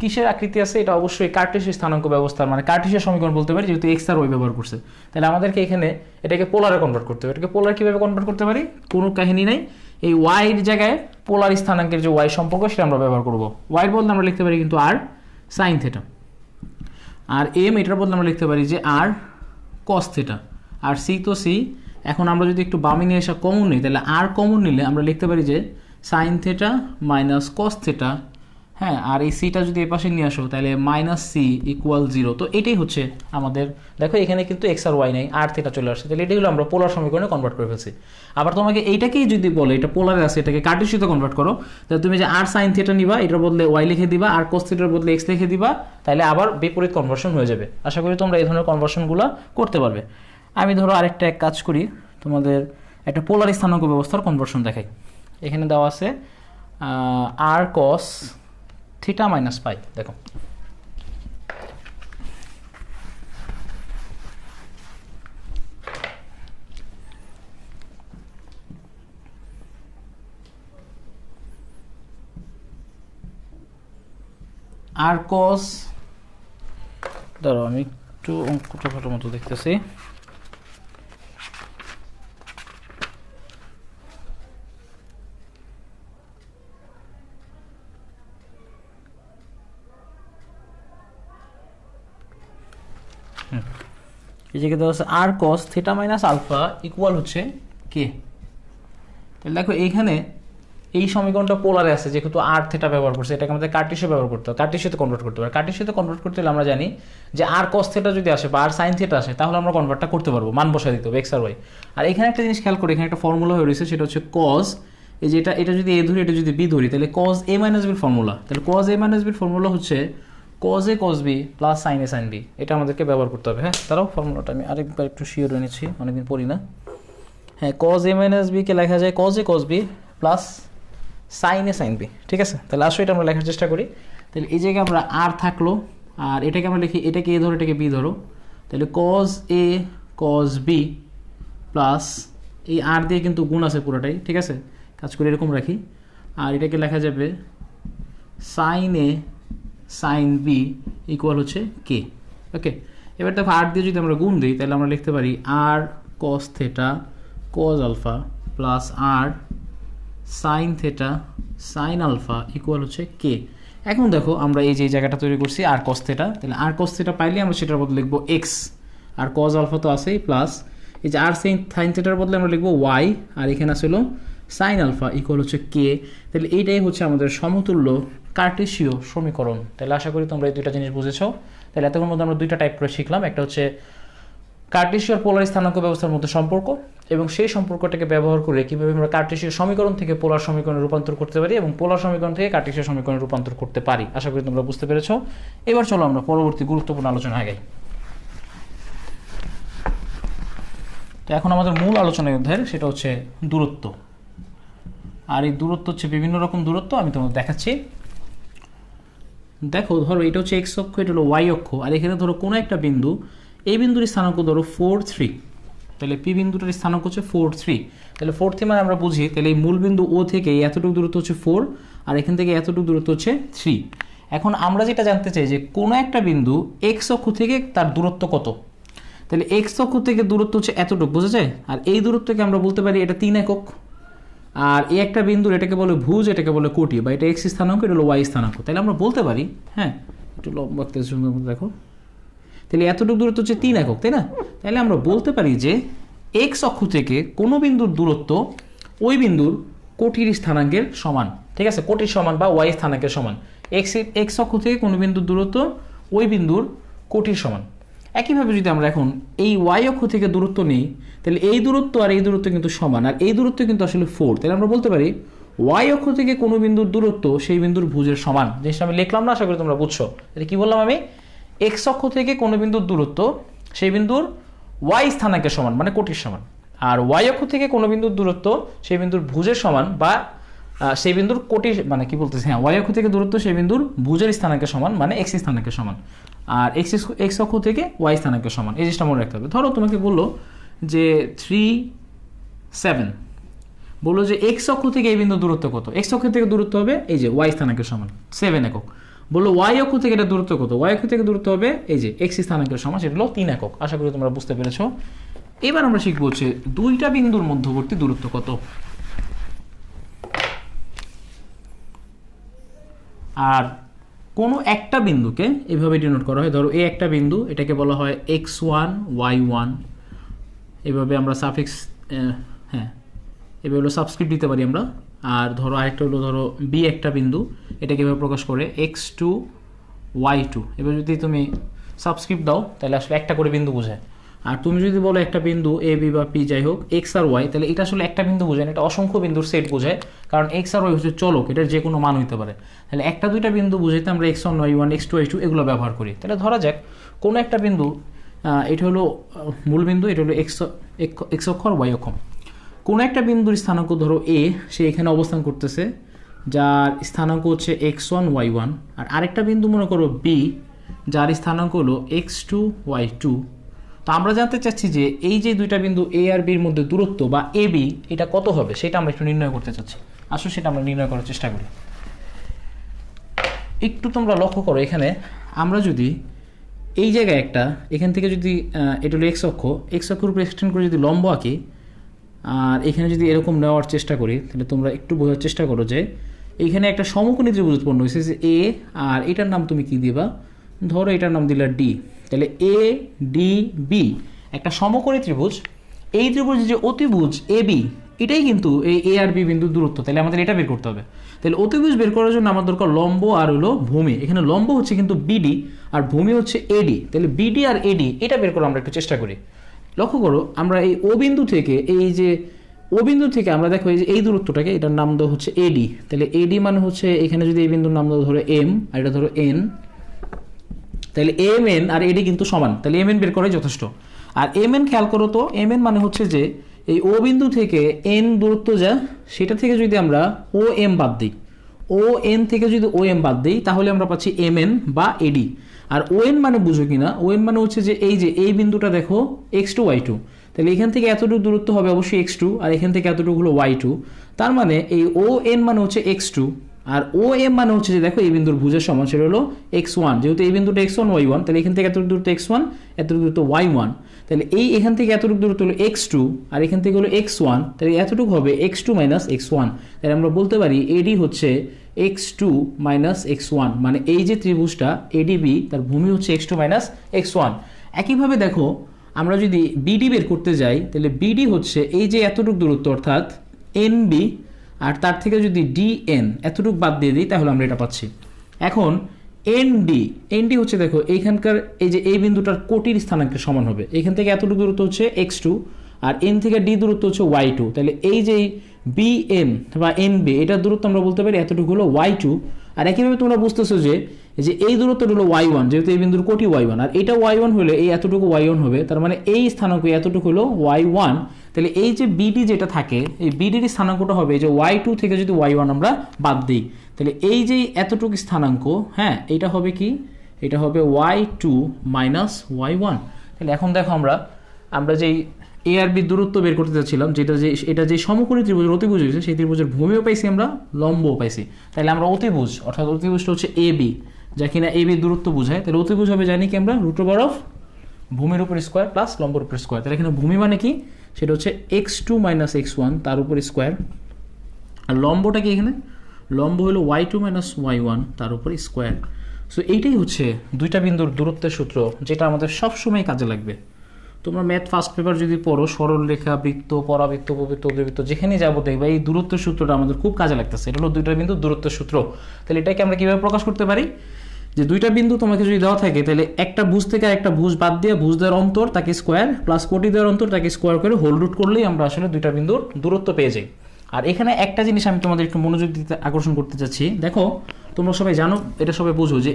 কিসের আকৃতি আছে, এটা অবশ্যই কার্টেসীয় স্থানাঙ্ক ব্যবস্থার, মানে কার্টেসীয় সমীকরণ বলতে পারি, যেহেতু এক্স আর ওয়াই ব্যবহার করছে। তাহলে আমাদেরকে এখানে এটাকে পোলারে কনভার্ট করতে হবে। এটাকে পোলার কিভাবে কনভার্ট করতে পারি, কোনো কাহিনী নাই। এই ওয়াইয়ের জায়গায় পোলার স্থানাঙ্কের যে ওয়াই সম্পর্ক সেটা আমরা ব্যবহার করব। ওয়াইয়ের বদলে আমরা লিখতে পারি কিন্তু আর সাইন থিটা, আর এম এটার বদলে আমরা লিখতে পারি যে আর কস থিটা, আর সি তো সি। এখন আমরা যদি একটু বামে নিয়ে আসা কমন নিই, তাহলে আর কমন নিলে আমরা লিখতে পারি যে সাইন থিটা - কস থিটা, হ্যাঁ। আর এই সিটা যদি এ পাশে নিয়ে আসো তাহলে -c = 0। তো এটাই হচ্ছে আমাদের, দেখো এখানে কিন্তু এক্স আর ওয়াই নেই, আর থিটা চলে আসছে, তাহলে এটাই হলো আমরা পোলার সমীকরণে কনভার্ট করে ফেলছি। আবার তোমাকে এইটাকেই যদি বলে এটা পোলারে আছে, এটাকে কার্টেসীয়তে কনভার্ট করো, তাহলে তুমি যে আর সাইন থিটা নিবা, এটার বদলে ওয়াই লিখে দিবা, আর কস থিটার বদলে এক্স লিখে দিবা, তাহলে আবার বিপরীত কনভার্সন হয়ে যাবে। আশা করি তোমরা এই ধরনের কনভার্সনগুলো করতে পারবে। আমি ধরো আরেকটা এক কাজ করি, তোমাদের একটা পোলার স্থানাঙ্ক ব্যবস্থার কনভার্সন দেখাই। এখানে দেওয়া আছে আর কস θ - π। দেখো আর কস, ধরো আমি একটু অঙ্কটা ভালো মতো দেখতেছি। এই জায়গায় দেওয়া আছে আর কস θ - α = কে। তাহলে দেখো এইখানে এই সমীকরণটা পোলারে আছে, যেহেতু আর থিটা ব্যবহার করছে, এটাকে আমাদের কার্টেসীয় ব্যবহার করতে হবে, কার্টেসীয়তে কনভার্ট করতে হবে। কার্টেসীয়তে কনভার্ট করতে হলে আমরা জানি যে আর কস থিটা যদি আসে বা আর সাইন থিটা আসে, তাহলে আমরা কনভার্টটা করতে পারবো, মান বসায় দিতে হবে এক্স আর ওয়াই। আর এখানে একটা জিনিস খেয়াল করি, এখানে একটা ফর্মুলা হয়ে রয়েছে, সেটা হচ্ছে কজ, এই যে এটা যদি এ ধরি, এটা যদি বি ধরি, তাহলে কজ a - b ফর্মুলা। তাহলে কজ a - b ফর্মুলা হচ্ছে cos a cos b + sine a sin b। এটা আমাদেরকে ব্যবহার করতে হবে, হ্যাঁ। তারাও ফর্মুলাটা আমি আরেকবার একটু শিওর হয়ে নিচ্ছি, অনেকদিন পড়ি না। হ্যাঁ, কজ a - b কে লেখা যায় cos a cos b + sine a sin b, ঠিক আছে। তাহলে আসলে এটা আমরা লেখার চেষ্টা করি। তাহলে এই জায়গায় আমরা আর থাকলো, আর এটাকে আমরা লিখি, এটাকে এ ধরো, এটাকে বি ধরো, তাহলে cos a cos b plus এই আর দিয়ে কিন্তু গুণ আছে পুরোটাই, ঠিক আছে, কাজ করে এরকম রাখি, আর এটাকে লেখা যাবে সাইন এ সাইন বি ইকুয়াল হচ্ছে কে। ওকে, এবার দেখো আর দিয়ে যদি আমরা গুণ দিই তাহলে আমরা লিখতে পারি r cos theta cos alpha plus r sine theta sine alpha equal হচ্ছে কে। এখন দেখো আমরা এই যে জায়গাটা তৈরি করছি আর কস থেটা, তাহলে আর কস থেটা পাইলে আমরা সেটার বদলে লিখবো এক্স, আর কজ আলফা তো আছেই, প্লাস এই যে আর সাইন থেটার বদলে আমরা লিখবো ওয়াই, আর এখানে আসলে সাইন আলফা ইকুয়াল হচ্ছে কে। তাহলে এইটাই হচ্ছে আমাদের সমতুল্য কার্টেসীয় সমীকরণ। তাহলে আশা করি তোমরা এই দুইটা জিনিস বুঝেছো। তাহলে এতক্ষণ মধ্যে আমরা দুইটা টাইপ করে শিখলাম, একটা হচ্ছে কার্টেসীয় পোলার স্থানাঙ্ক ব্যবস্থার মধ্যে সম্পর্ক, এবং সেই সম্পর্কটাকে ব্যবহার করে কীভাবে আমরা কার্টেসীয় সমীকরণ থেকে পোলার সমীকরণে রূপান্তর করতে পারি এবং পোলার সমীকরণ থেকে কার্টেসীয় সমীকরণে রূপান্তর করতে পারি। আশা করি তোমরা বুঝতে পেরেছো। এবার চলো আমরা পরবর্তী গুরুত্বপূর্ণ আলোচনা আগাই। তো এখন আমাদের মূল আলোচনার অধ্যায় সেটা হচ্ছে দূরত্ব। আর এই দূরত্ব হচ্ছে বিভিন্ন রকম দূরত্ব, আমি তোমাদের দেখাচ্ছি। দেখো ধরো এটা হচ্ছে এক্স অক্ষ, এটা হলো ওয়াই অক্ষ, আর এখানে ধরো কোনো একটা বিন্দু, এই বিন্দুর স্থানাঙ্ক ধরো 4, 3, তাহলে পি বিন্দুটার স্থানাঙ্ক হচ্ছে 4, 3। তাহলে 4, 3 মানে আমরা বুঝি তাহলে এই মূল বিন্দু ও থেকে এতটুকু দূরত্ব হচ্ছে 4, আর এখান থেকে এতটুকু দূরত্ব হচ্ছে 3। এখন আমরা যেটা জানতে চাই যে কোনো একটা বিন্দু এক্স অক্ষ থেকে তার দূরত্ব কত। তাহলে এক্স অক্ষ থেকে দূরত্ব হচ্ছে এতটুকু, বোঝা যায়? আর এই দূরত্বকে আমরা বলতে পারি এটা 3 একক। আর এই একটা বিন্দুর এটাকে বলে ভুজ, এটাকে বলে কোটি, বা এটা এক্স স্থানাঙ্ক, এটা হলো ওয়াই স্থানাঙ্ক। তাহলে আমরা বলতে পারি, হ্যাঁ একটু লম্বা দেখো, তাহলে এতটুকু দূরত্ব হচ্ছে 3 একক, তাই না? তাহলে আমরা বলতে পারি যে এক্স অক্ষ থেকে কোনো বিন্দুর দূরত্ব ওই বিন্দুর কোটির স্থানাঙ্কের সমান, ঠিক আছে? কোটির সমান বা ওয়াই স্থানাঙ্কের সমান। এক্স অক্ষ থেকে কোনো বিন্দুর দূরত্ব ওই বিন্দুর কোটির সমান। একইভাবে যদি আমরা এখন এই ওয়াই অক্ষ থেকে দূরত্ব নিই, তাহলে এই দূরত্ব আর এই দূরত্ব কিন্তু সমান, আর এই দূরত্ব কিন্তু আসলে 4। তাহলে আমরা বলতে পারি ওয়াই অক্ষ থেকে কোনো বিন্দুর দূরত্ব সেই বিন্দুর ভুজের সমান। জিনিসটা আমি লিখলাম না, আশা করি তোমরা বুঝছো। তাহলে কি বললাম আমি? এক্স অক্ষ থেকে কোনো বিন্দুর দূরত্ব সেই বিন্দুর ওয়াই স্থানাঙ্কের সমান, মানে কোটির সমান। আর ওয়াই অক্ষ থেকে কোনো বিন্দুর দূরত্ব সেই বিন্দুর ভুজের সমান, বা সেই বিন্দুর কোটির, মানে কি বলতেছি, হ্যাঁ ওয়াই অক্ষ থেকে দূরত্ব সেই বিন্দুর ভুজের স্থানাঙ্কের সমান, মানে এক্স স্থানাঙ্কের সমান। আর এক্স অক্ষ থেকে ওয়াই স্থানাঙ্কের সমান। এই জিনিসটা মনে রাখতে হবে। ধরো তোমাকে বললো যে 3, 7, বললো যে এক্স অক্ষ থেকে এই বিন্দুর দূরত্ব কত। এক্স অক্ষ থেকে দূরত্ব হবে এই যে ওয়াই স্থানাঙ্কের সমান 7 একক। বললো ওয়াই অক্ষ থেকে এটা দূরত্ব কত। ওয়াই অক্ষ থেকে দূরত্ব হবে এই যে এক্স স্থানাঙ্কের সমান, সেটা হলো 3 একক। আশা করি তোমরা বুঝতে পেরেছো। এবার আমরা শিখবো হচ্ছে দুইটা বিন্দুর মধ্যবর্তী দূরত্ব কত। আর কোনো একটা বিন্দুকে এভাবে ডিনোট করা হয়। ধরো এই একটা বিন্দু, এটাকে বলা হয় x1, y1, এভাবে আমরা সাফিক্স, হ্যাঁ এভাবে হলো সাবস্ক্রিপ্ট দিতে পারি আমরা। আর ধরো আরেকটা হলো, ধরো বি একটা বিন্দু, এটাকে এভাবে প্রকাশ করে x2, y2। এবার যদি তুমি সাবস্ক্রিপ্ট দাও তাহলে আসলে একটা করে বিন্দু বোঝায়। আর তুমি যদি বলো একটা বিন্দু এ বি বা পি যাই হোক এক্স আর ওয়াই, তাহলে এটা আসলে একটা বিন্দু বোঝায় না, এটা অসংখ্য বিন্দুর সেট বোঝায়। কারণ এক্স আর ওয়াই হচ্ছে চলক, এটার যে কোনো মান হইতে পারে। তাহলে একটা দুইটা বিন্দু বুঝাইতে আমরা x1, y1, x2, y2 এগুলো ব্যবহার করি। তাহলে ধরা যাক কোনো একটা বিন্দু, এটা হলো মূল বিন্দু, এটা হলো এক্স অক্ষ আর ওয়াই অক্ষ। কোনো একটা বিন্দুর স্থানাঙ্ক ধরো এ, সে এখানে অবস্থান করতেছে, যার স্থানাঙ্ক হচ্ছে x1, y1। আর আরেকটা বিন্দু মনে করো বি, যার স্থানাঙ্ক হলো x2, y2। তো আমরা জানতে চাচ্ছি যে এই যে দুইটা বিন্দু এ আর বির মধ্যে দূরত্ব বা এ বি, এটা কত হবে সেটা আমরা একটু নির্ণয় করতে চাচ্ছি। আসলে সেটা আমরা নির্ণয় করার চেষ্টা করি। একটু তোমরা লক্ষ্য করো, এখানে আমরা যদি এই জায়গায় একটা, এখান থেকে যদি এটা হলো এক্স অক্ষের উপরে এক্সটেন্ড করে যদি লম্ব আঁকি, আর এখানে যদি এরকম নেওয়ার চেষ্টা করি, তাহলে তোমরা একটু বোঝার চেষ্টা করো যে এইখানে একটা সমকোণী ত্রিভুজ উৎপন্ন হয়েছে যে এ, আর এটার নাম তুমি কি দিবা? ধরো এটার নাম দিলা ডি। তাহলে এ ডি বি একটা সমকোণী ত্রিভুজ। এই ত্রিভুজ যে অতিভুজ এ বি, এটাই কিন্তু এই এ আর বি বিন্দুর দূরত্ব। তাহলে আমাদের এটা বের করতে হবে। তাহলে অতিভুজ বের করার জন্য আমার দরকার লম্ব আর হলো ভূমি। এখানে লম্ব হচ্ছে কিন্তু বিডি আর ভূমি হচ্ছে এডি। তাহলে বিডি আর এডি এটা বের করে আমরা একটু চেষ্টা করি। লক্ষ্য করো, আমরা এই ও বিন্দু থেকে, এই যে ও বিন্দু থেকে আমরা দেখো এই যে এই দূরত্বটাকে, এটার নাম দেওয়া হচ্ছে এডি। তাহলে এডি মানে হচ্ছে, এখানে যদি এই বিন্দুর নাম দেওয়া ধরো এম আর এটা ধরো এন, তাহলে এম এন আর এডি কিন্তু সমান। তাহলে এম এন বের করাই যথেষ্ট। আর এম এন খেয়াল করো তো, এম এন মানে হচ্ছে যে এই ও বিন্দু থেকে এন দূরত্ব যা, সেটা থেকে যদি আমরা ও এম বাদ দিই, ও এন থেকে যদি ও এম বাদ দিই, তাহলে আমরা পাচ্ছি এম এন বা এডি। আর ও এন মানে বুঝো কিনা, ও এন মানে হচ্ছে যে এই বিন্দুটা দেখো x2, y2। তাহলে এখান থেকে এতটুকু দূরত্ব হবে অবশ্যই x2, আর এখান থেকে এতটুকু হলো y2। তার মানে এই ON মানে হচ্ছে x2, আর OM মানে হচ্ছে যে দেখো এই বিন্দুর ভুজের সমান, সেটা হলো x1। যেহেতু এই বিন্দুটা x1 y1, তাহলে এখান থেকে এতটুকু দূরত্ব x1, এতটুকু দূরত্ব y1। তাহলে এই এখান থেকে এতটুকু দূরত্ব হলো x2, আর এখান থেকে হলো x1, তাহলে এতটুকু হবে x2 মাইনাস x1। তাহলে আমরা বলতে পারি AD হচ্ছে x2 মাইনাস x1, মানে এই যে ত্রিভুজটা ADB তার ভূমি হচ্ছে x2 মাইনাস x1। একইভাবে দেখো আমরা যদি BD বের করতে যাই, তাহলে BD হচ্ছে এই যে এতটুকু দূরত্ব অর্থাৎ NB, আর তার থেকে যদি DN এতটুকু বাদ দিয়ে দিই তাহলে আমরা এটা পাচ্ছি। এখন ND হচ্ছে দেখো এইখানকার এই যে এই বিন্দুটার কোটির স্থানাঙ্কের সমান হবে। এখান থেকে এতটুকু দূরত্ব হচ্ছে x2, আর N থেকে D দূরত্ব হচ্ছে y2। তাহলে এই যে BN বা NB এটার দূরত্ব আমরা বলতে পারি এতটুকু হলো y2। আর একইভাবে তোমরা বুঝতেছো যে এই দূরত্বটা হলো y1, যেহেতু এই বিন্দুর কোটি y1, আর এটা y1 হলে এই এতটুকু y1 হবে, তার মানে এই স্থানাঙ্ক এতটুকু হলো y1। তাহলে এই যে BD যেটা থাকে, এই BD-র স্থানাঙ্কটা হবে এই যে y2 থেকে যদি y1 আমরা বাদ দিই, তাহলে এই যে এতটুকু স্থানাঙ্ক, হ্যাঁ এটা হবে কি, এটা হবে y2 মাইনাস y1। তাহলে এখন দেখো আমরা যেই A আর B দূরত্ব বের করতে চাচ্ছিলাম, এটা যে সমকোণী ত্রিভুজের অতিভুজ হয়েছে, সেই ত্রিভুজের ভূমিও পাইছি আমরা, লম্বও পাইছি। তাহলে আমরা অতিভুজ, অর্থাৎ অতিভুজটা হচ্ছে AB, যা কিনা AB দূরত্ব বোঝায়। তাহলে অতিভুজ হবে জানি কি আমরা √, ভূমির উপর স্কোয়ার প্লাস লম্বর উপর স্কোয়ার। তাহলে এখানে ভূমি মানে কি, সেটা হচ্ছে x2 মাইনাস x1 তার উপর স্কোয়ার, আর লম্বটা কি এখানে, লম্ব হলো y2 মাইনাস y1 তার উপর স্কোয়ার। সো এইটাই হচ্ছে দুইটা বিন্দুর দূরত্বের সূত্র, যেটা আমাদের সবসময় কাজে লাগবে। তোমরা ম্যাথ ফার্স্ট পেপার যদি পড়ো, সরল রেখা, বৃত্ত, পরাবৃত্ত, উপবৃত্ত, অতিবৃত্ত, যেখানে যাবো দেখবে এই দূরত্বের সূত্রটা আমাদের খুব কাজে লাগতেছে। এটা হলো দুইটা বিন্দুর দূরত্বের সূত্র। তাহলে এটাকে আমরা কিভাবে প্রকাশ করতে পারি, যে দুইটা বিন্দু তোমাকে যদি দেওয়া থাকে, তাহলে একটা ভুজ থেকে একটা ভুজ বাদ দিয়ে ভুজ দেওয়ার অন্তর তাকে স্কোয়ার, প্লাস কোটি দেওয়ার অন্তর তাকে স্কোয়ার করে হোল রুট করলেই আমরা আসলে দুইটা বিন্দুর দূরত্ব পেয়ে যাই। আর এখানে একটা জিনিস আমি তোমাদের একটু মনোযোগ দিতে আকর্ষণ করতে চাচ্ছি। দেখো তোমরা সবাই জানো, এটা সবাই বুঝো যে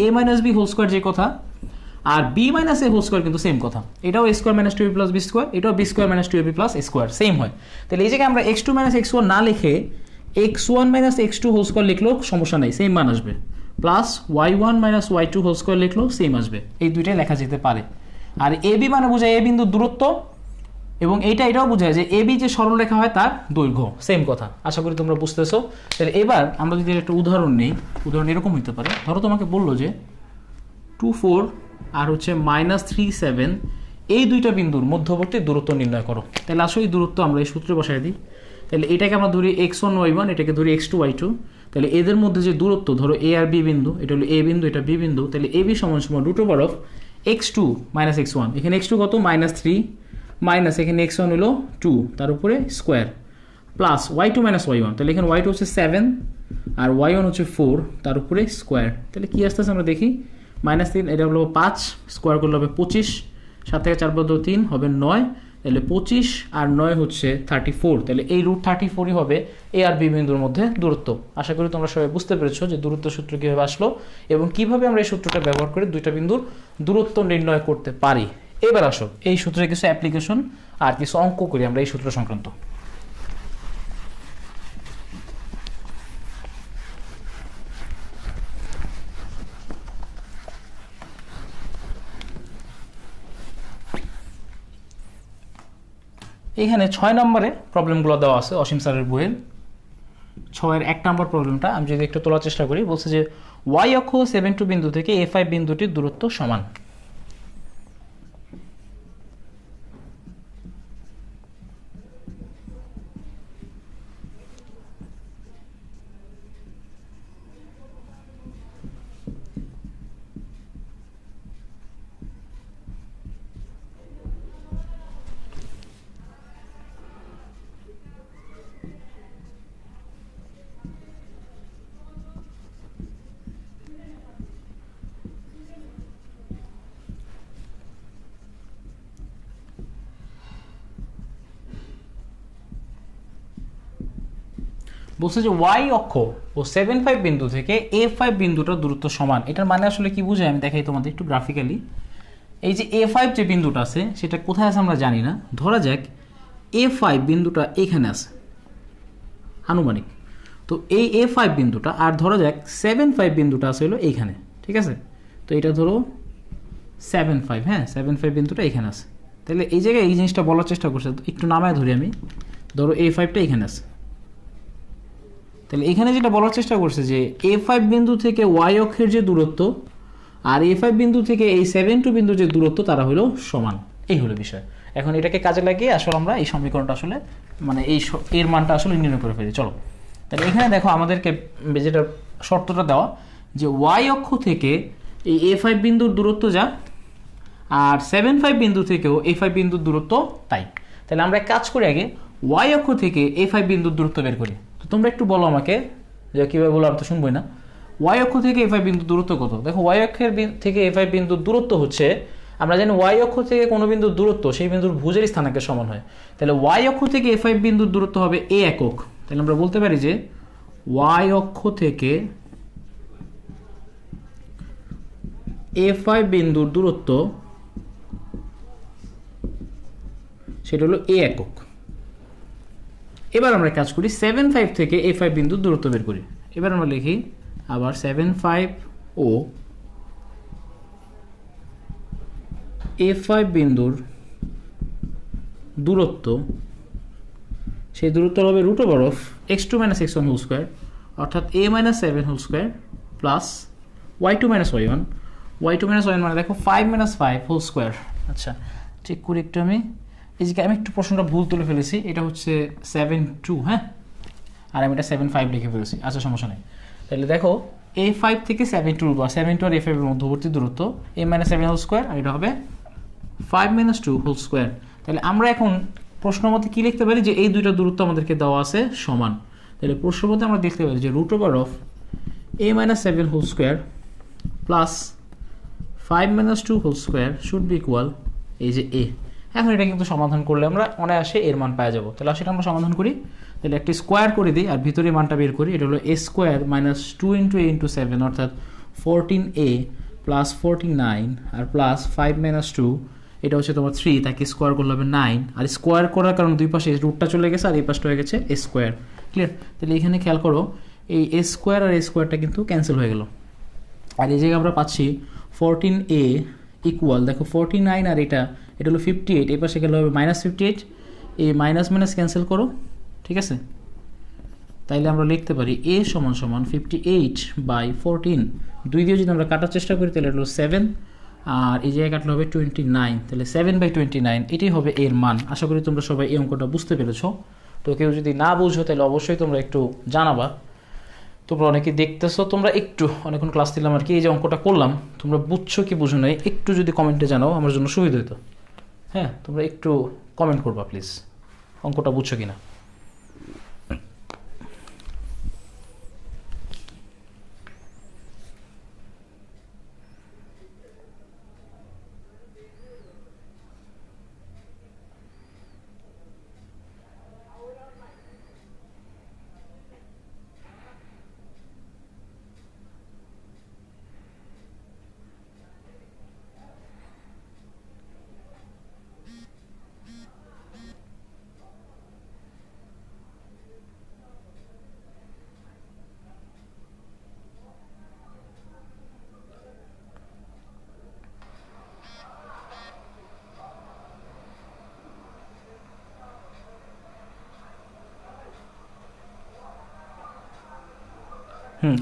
a minus b whole square যে কথা, আর b minus a whole square কিন্তু সেম কথা। এটাও a square minus 2ab plus b square, এটাও b square minus 2ab plus square, same হয়। তাহলে এই জায়গায় আমরা x2 মাইনাস x1 না লিখে x1 minus x2 whole square লিখলেও সমস্যা নেই, সেম মান আসবে। Plus y1 minus y2 whole square লিখলেও সেম আসবে। এই দুইটাই লেখা যেতে পারে। আর ab মানে বোঝায় a বিন্দুর দূরত্ব, এবং এটাও বোঝায় যে ab যে সরল রেখা হয় তার দৈর্ঘ্য, সেম কথা। আশা করি তোমরা বুঝতেছো। তাহলে এবার আমরা যদি একটা উদাহরণ নিই, উদাহরণ এরকম হতে পারে, ধরো তোমাকে বললো যে 2,4 আর হচ্ছে -3,7 এই দুইটা বিন্দুর মধ্যবর্তী দূরত্ব নির্ণয় করো। তাহলে আসলে এই দূরত্ব আমরা এই সূত্রে বসাই দিই। তাহলে এটাকে আমরা ধরি x1 y1, এটাকে ধরি x2 y2। তাহলে এদের মধ্যে যে দূরত্ব, ধরো a আর b বিন্দু, এটা হলো a বিন্দু, এটা b বিন্দু, তাহলে ab সমান √x2 মাইনাস x1। এখানে x2 কত, -3, মাইনাস এখানে x1 হলো 2 তার উপরে square, plus y2 minus y1। তাহলে এখানে y2 হচ্ছে 7 আর y1 হচ্ছে 4 তার উপরে স্কোয়ার। তাহলে কি আসতেছে আমরা দেখি, -3, এটা হলো 5, স্কোয়ার করলে হবে 25, 7 থেকে 4 বাদ 3 হবে 9, তাহলে 25 আর 9 হচ্ছে 34। তাহলে এই √34ই হবে a আর b বিন্দুর মধ্যে দূরত্ব। আশা করি তোমরা সবাই বুঝতে পেরেছো যে দূরত্ব সূত্র কীভাবে আসলো এবং কিভাবে আমরা এই সূত্রটা ব্যবহার করে দুইটা বিন্দুর দূরত্ব নির্ণয় করতে পারি। এবার আসো এই সূত্রের কিছু অ্যাপ্লিকেশন আর কিছু অঙ্ক করি আমরা এই সূত্র সংক্রান্ত। এখানে 6 নম্বরে প্রবলেমগুলো দেওয়া আছে অসীম স্যারের বইয়ের। 6-এর 1 নম্বর প্রবলেমটা আমি যদি একটু তোলার চেষ্টা করি, বলছে যে y অক্ষ 7 বিন্দু থেকে a5 বিন্দুটির দূরত্ব সমান। বলছে যে y অক্ষ ও 7,5 বিন্দু থেকে a5 বিন্দুটার দূরত্ব সমান। এটার মানে আসলে কি বুঝায় আমি দেখাই তোমাদের একটু গ্রাফিক্যালি। এই যে a5 যে বিন্দুটা আছে সেটা কোথায় আছে আমরা জানি না। ধরা যাক a5 বিন্দুটা এখানে আছে আনুমানিক, তো এই a5 বিন্দুটা, আর ধরা যাক 7,5 বিন্দুটা আছে হলো এইখানে, ঠিক আছে। তো এটা ধরো 7,5, হ্যাঁ 7,5 বিন্দুটা এখানে আছে। তাহলে এই জায়গায় এই জিনিসটা বলার চেষ্টা করছে, একটু নামায় ধরি আমি, ধরো A5টা এখানে আছে, তাহলে এখানে যেটা বলার চেষ্টা করছে যে A5 বিন্দু থেকে ওয়াই অক্ষের যে দূরত্ব আর A5 বিন্দু থেকে এই 7 বিন্দুর যে দূরত্ব তারা হলো সমান, এই হলো বিষয়। এখন এটাকে কাজে লাগিয়ে আসলে আমরা এই সমীকরণটা আসলে মানে এর মানটা আসলে নির্ণয় করে ফেলি। চলো, তাহলে এখানে দেখো আমাদেরকে যেটা শর্তটা দেওয়া যে ওয়াই অক্ষ থেকে এই A5 বিন্দুর দূরত্ব যা, আর 7,5 বিন্দু থেকেও A5 বিন্দুর দূরত্ব তাই। তাহলে আমরা এক কাজ করি, আগে ওয়াই অক্ষ থেকে A5 বিন্দুর দূরত্ব বের করি। তো তোমরা একটু বলো আমাকে যে কীভাবে বলো, আমি তো শুনবই না। ওয়াই অক্ষ থেকে A5 বিন্দুর দূরত্ব কত? দেখো ওয়াই অক্ষের থেকে A5 বিন্দুর দূরত্ব হচ্ছে, আমরা জানি ওয়াই অক্ষ থেকে কোনো বিন্দুর দূরত্ব সেই বিন্দুর ভুজের স্থানাঙ্কের সমান হয়। তাহলে ওয়াই অক্ষ থেকে A5 বিন্দুর দূরত্ব হবে a একক। তাহলে আমরা বলতে পারি যে ওয়াই অক্ষ থেকে A5 বিন্দুর দূরত্ব সেটা হলো a একক। এবার আমরা কাজ করি 7,5 থেকে A5 বিন্দুর দূরত্ব বের করি। এবার আমরা লিখি আবার 7,5 ও A5 বিন্দুর দূরত্ব, সেই দূরত্ব হবে √x2 - x1 হোল স্কোয়ার, অর্থাৎ a - 7 whole square plus y2 - y1, y2 - y1 মানে দেখো 5 - 5 হোল স্কোয়ার। আচ্ছা চেক করি একটু আমি, এই যে আমি একটু প্রশ্নটা ভুল তুলে ফেলেছি, এটা হচ্ছে 7,2, হ্যাঁ, আর আমি এটা 7,5 লিখে ফেলেছি। আচ্ছা সমস্যা নেই। তাহলে দেখো A5 থেকে 7,2 বা 7,2 আর A5 এর মধ্যবর্তী দূরত্ব a - 7 হোল স্কোয়ার, আর এটা হবে 5 - 2 হোল স্কোয়ার। তাহলে আমরা এখন প্রশ্ন মতে কি লিখতে পারি যে এই দুইটা দূরত্ব আমাদেরকে দেওয়া আছে সমান। তাহলে প্রশ্ন মতে আমরা দেখতে পারি যে a - 7 whole square plus 5 - 2 whole square should be equal এই যে a। এখন এটা কিন্তু সমাধান করলে আমরা অনায়াসে এর মান পাওয়া যাবো। তাহলে সেটা আমরা সমাধান করি। তাহলে একটি স্কোয়ার করে দিই আর ভিতরে মানটা বের করি। এটা হলো a স্কোয়ার মাইনাস 2 × a × 7 অর্থাৎ 14a প্লাস 49 আর প্লাস 5 - 2, এটা হচ্ছে তোমার 3, তাকে স্কোয়ার করলে হবে 9, আর স্কোয়ার করার কারণে দুই পাশে রুটটা চলে গেছে আর এই পাশটা হয়ে গেছে a স্কোয়ার। ক্লিয়ার? তাহলে এখানে খেয়াল করো এই a স্কোয়ার আর a স্কোয়ারটা কিন্তু ক্যান্সেল হয়ে গেল, আর এই জায়গায় আমরা পাচ্ছি 14a ইকুয়াল, দেখো 49 আর এটা হলো 58, এই পাশে গেলে হবে -58, এই মাইনাস মাইনাস ক্যান্সেল করো, ঠিক আছে? তাইলে আমরা লিখতে পারি a = 58/14, 2 দিয়ে যদি আমরা কাটার চেষ্টা করি তাহলে হলো 7, আর এই জায়গায় কাটলে হবে 29, তাহলে 7/29 এটাই হবে এর মান। আশা করি তোমরা সবাই এই অঙ্কটা বুঝতে পেরেছো। তো কেউ যদি না বুঝো তাহলে অবশ্যই তোমরা একটু জানাবা। তোমরা অনেকে দেখতেছো, তোমরা একটু অনেকক্ষণ ক্লাস দিলাম আর কি, এই যে অঙ্কটা করলাম তোমরা বুঝছো কি বুঝো নাই একটু যদি কমেন্টে জানাও আমার জন্য সুবিধা হতো। হ্যাঁ, তোমরা একটু কমেন্ট করবা প্লিজ, অঙ্কটা বুঝছো কিনা।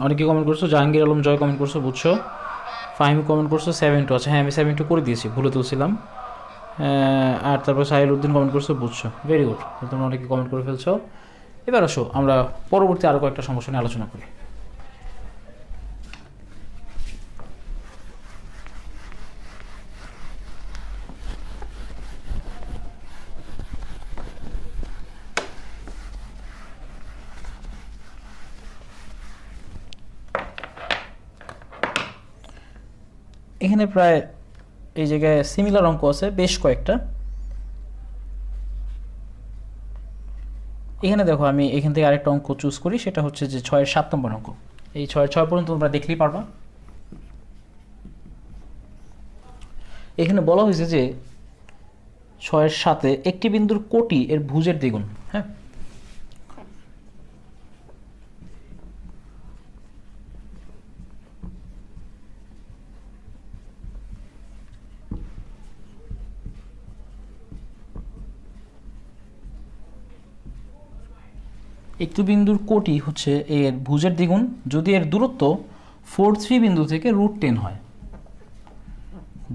অনেকে কমেন্ট করছো, জাহাঙ্গীর আলম জয় কমেন্ট করছো, বুঝছো। ফাহিম কমেন্ট করছো 7-2, আচ্ছা হ্যাঁ আমি 7-2 করে দিয়েছি, ভুলে তুলছিলাম। আর তারপর সাহিল উদ্দিন কমেন্ট করছো, বুঝছো, ভেরি গুড, তোমরা অনেকে কমেন্ট করে ফেলছো। এবার আসো আমরা পরবর্তী আরও কয়েকটা সমস্যা নিয়ে আলোচনা করি। এখানে প্রায় এই জায়গায় সিমিলার অঙ্ক আছে বেশ কয়েকটা। এখানে দেখো আমি এখান থেকে আরেকটা অঙ্ক চুজ করি, সেটা হচ্ছে যে 6-এর 7 নম্বর অঙ্ক। এই 6-এর 6 পর্যন্ত তোমরা দেখলেই পারবা। এখানে বলা হয়েছে যে 6-এর 7-এ একটি বিন্দুর কোটি এর ভুজের দ্বিগুণ। হ্যাঁ, একটি বিন্দুর কোটি হচ্ছে এর ভুজের দ্বিগুণ যদি এর দূরত্ব 4 3 বিন্দু থেকে √10 হয়।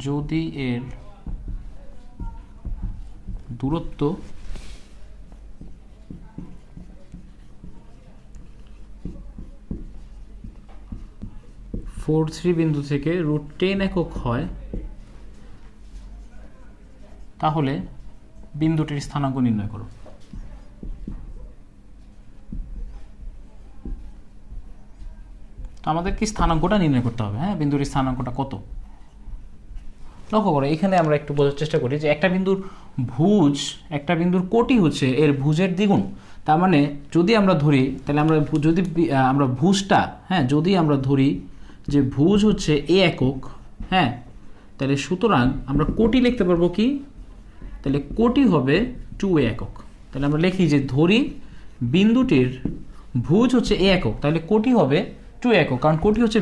যদি এর দূরত্ব 4 3 বিন্দু থেকে √10 একক হয় তাহলে বিন্দুটির স্থানাঙ্ক নির্ণয় করো। তো আমাদেরকে স্থানাঙ্কটা নির্ণয় করতে হবে। হ্যাঁ, বিন্দুটির স্থানাঙ্কটা কত লক্ষ্য করো। এখানে আমরা একটু বোঝার চেষ্টা করি যে একটা বিন্দুর কোটি হচ্ছে এর ভুজের দ্বিগুণ। তার মানে যদি আমরা ধরি তাহলে আমরা ভুজটা, হ্যাঁ, যদি আমরা ধরি যে ভুজ হচ্ছে এ একক, হ্যাঁ, তাহলে সুতরাং আমরা কোটি লিখতে পারবো কি, তাহলে কোটি হবে 2a একক। তাহলে আমরা লিখি যে ধরি বিন্দুটির ভুজ হচ্ছে এ একক, তাহলে কোটি হবে 2 একক, কারণ কোটি হচ্ছে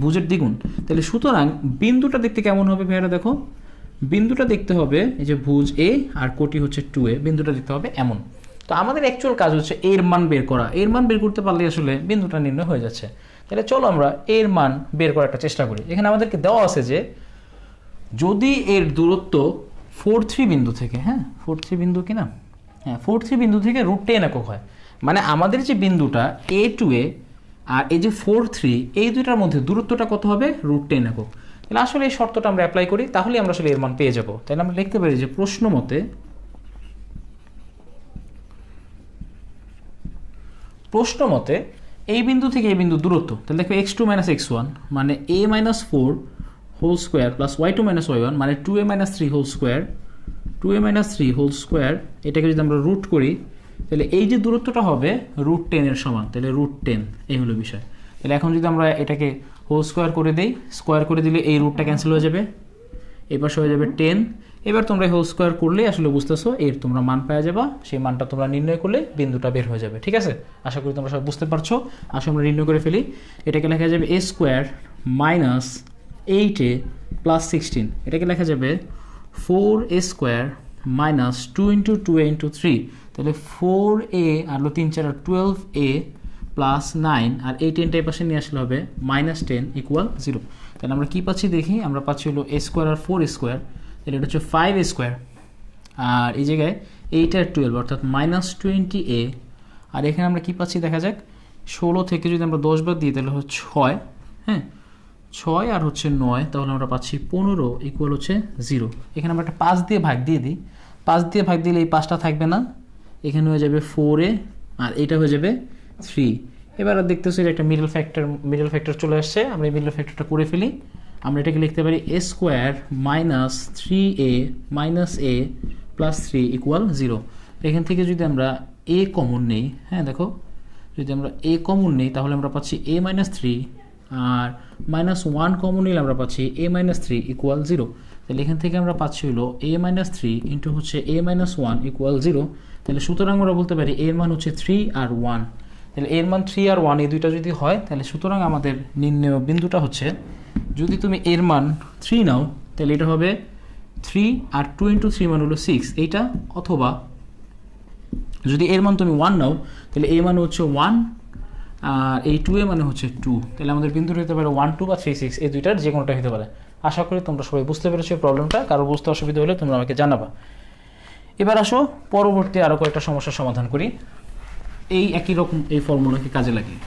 ভুজের দ্বিগুণ। তাহলে সুতরাং বিন্দুটা দেখতে কেমন হবে ভাইয়ারা? দেখো বিন্দুটা দেখতে হবে এই যে ভুজ এ আর কোটি হচ্ছে 2a, বিন্দুটা দেখতে হবে এমন। তো আমাদের অ্যাকচুয়াল কাজ হচ্ছে এর মান বের করা। এর মান বের করতে পারলে আসলে বিন্দুটা নির্ণয় হয়ে যাচ্ছে। তাহলে চলো আমরা এর মান বের করার একটা চেষ্টা করি। এখানে আমাদেরকে দেওয়া আছে যে যদি এর দূরত্ব 4 3 বিন্দু থেকে, হ্যাঁ 4 3 বিন্দু কিনা, হ্যাঁ 4 3 বিন্দু থেকে √10 একক হয়, মানে আমাদের যে বিন্দুটা a to a আর এই যে 4 3 এই দুইটার মধ্যে দূরত্বটা কত হবে? √10 একক। তাহলে আসলে এই শর্তটা আমরা অ্যাপ্লাই করি, তাহলে আমরা আসলে এর মান পেয়ে যাব। তাহলে আমরা লিখতে পারি যে প্রশ্ন মতে এই বিন্দু থেকে এই বিন্দু দূরত্ব, তাহলে দেখো x2 - x1 মানে a - 4 whole square plus y2 - y1 মানে 2a - 3 whole square, 2a - 3 whole square, এটাকে যদি আমরা রুট করি তাহলে এই যে দূরত্বটা হবে √10 এর সমান। তাহলে √10 এই হলো বিষয়। তাহলে এখন যদি আমরা এটাকে হোল স্কোয়ার করে দেই, স্কোয়ার করে দিলে এই রুটটা ক্যান্সেল হয়ে যাবে, এই পাশে হয়ে যাবে 10। এবার তোমরা হোল স্কোয়ার করলে আসলে বুঝতেছো এর তোমরা মান পেয়ে যাবা, সেই মানটা তোমরা নির্ণয় করলে বিন্দুটা বের হয়ে যাবে। ঠিক আছে, আশা করি তোমরা সব বুঝতে পারছো। আসলে আমরা নির্ণয় করে ফেলি। এটাকে লেখা যাবে a square minus 8a plus 16, এটাকে লেখা যাবে 4a স্কোয়ার মাইনাস 2 × 2a × 3, তাহলে 4a আর 3 4 আর 12a প্লাস 9 আর এই 10টা এই পাশে নিয়ে আসলে হবে -10 = 0। তাহলে আমরা কি পাচ্ছি দেখি, আমরা পাচ্ছি হলো a square R 4a square, তাহলে এটা হচ্ছে 5a স্কোয়ার আর এই জায়গায় 8 আর 12 অর্থাৎ -20a। আর এখানে আমরা কি পাচ্ছি দেখা যাক, 16 থেকে যদি আমরা 10 বাদ দিই তাহলে হচ্ছে 6, হ্যাঁ 6 আর হচ্ছে 9, তাহলে আমরা পাচ্ছি 15 = হচ্ছে 0। এখানে আমরা একটা 5 দিয়ে ভাগ দিয়ে দিই, 5 দিয়ে ভাগ দিলে এই 5টা থাকবে না, এখানে হয়ে যাবে 4a আর এটা হয়ে যাবে 3। এবার দেখতেছি এটা একটা মিডল ফ্যাক্টর চলে আসছে, আমরা এই মিডল ফ্যাক্টরটা করে ফেলি। আমরা এটাকে লিখতে পারি a square minus 3a minus a plus 3 = 0। এখান থেকে যদি আমরা a কমন নেই, হ্যাঁ দেখো যদি আমরা a কমন নেই তাহলে আমরা পাচ্ছি a - 3 আর -1 কমন নিলে আমরা পাচ্ছি a - 3 = 0। তাহলে এখান থেকে আমরা পাচ্ছি হলো a - 3 ইন্টু হচ্ছে a - 1 = 0। তাহলে সুতরাং আমরা বলতে পারি এর মান হচ্ছে 3 আর 1। তাহলে এর মান 3 আর 1 এই দুইটা যদি হয় তাহলে সুতরাং আমাদের নির্ণয় বিন্দুটা হচ্ছে, যদি তুমি এর মান 3 নাও তাহলে এটা হবে 3 আর 2 × 3 মান হলো 6 এইটা, অথবা যদি এর মান তুমি 1 নাও তাহলে এর মান হচ্ছে 1 আর এই 2 এর মানে হচ্ছে 2। তাহলে আমাদের বিন্দুটা হতে পারে 1 2 বা 3 6, এই দুইটার যে কোনোটা হতে পারে। আশা করি তোমরা সবাই বুঝতে পেরেছো প্রবলেমটা। কারো বুঝতে অসুবিধা হলে তোমরা আমাকে জানাবা। এবার আসো পরবর্তী আরও কয়েকটা সমস্যার সমাধান করি এই একই রকম এই ফর্মুলাকে কাজে লাগিয়ে।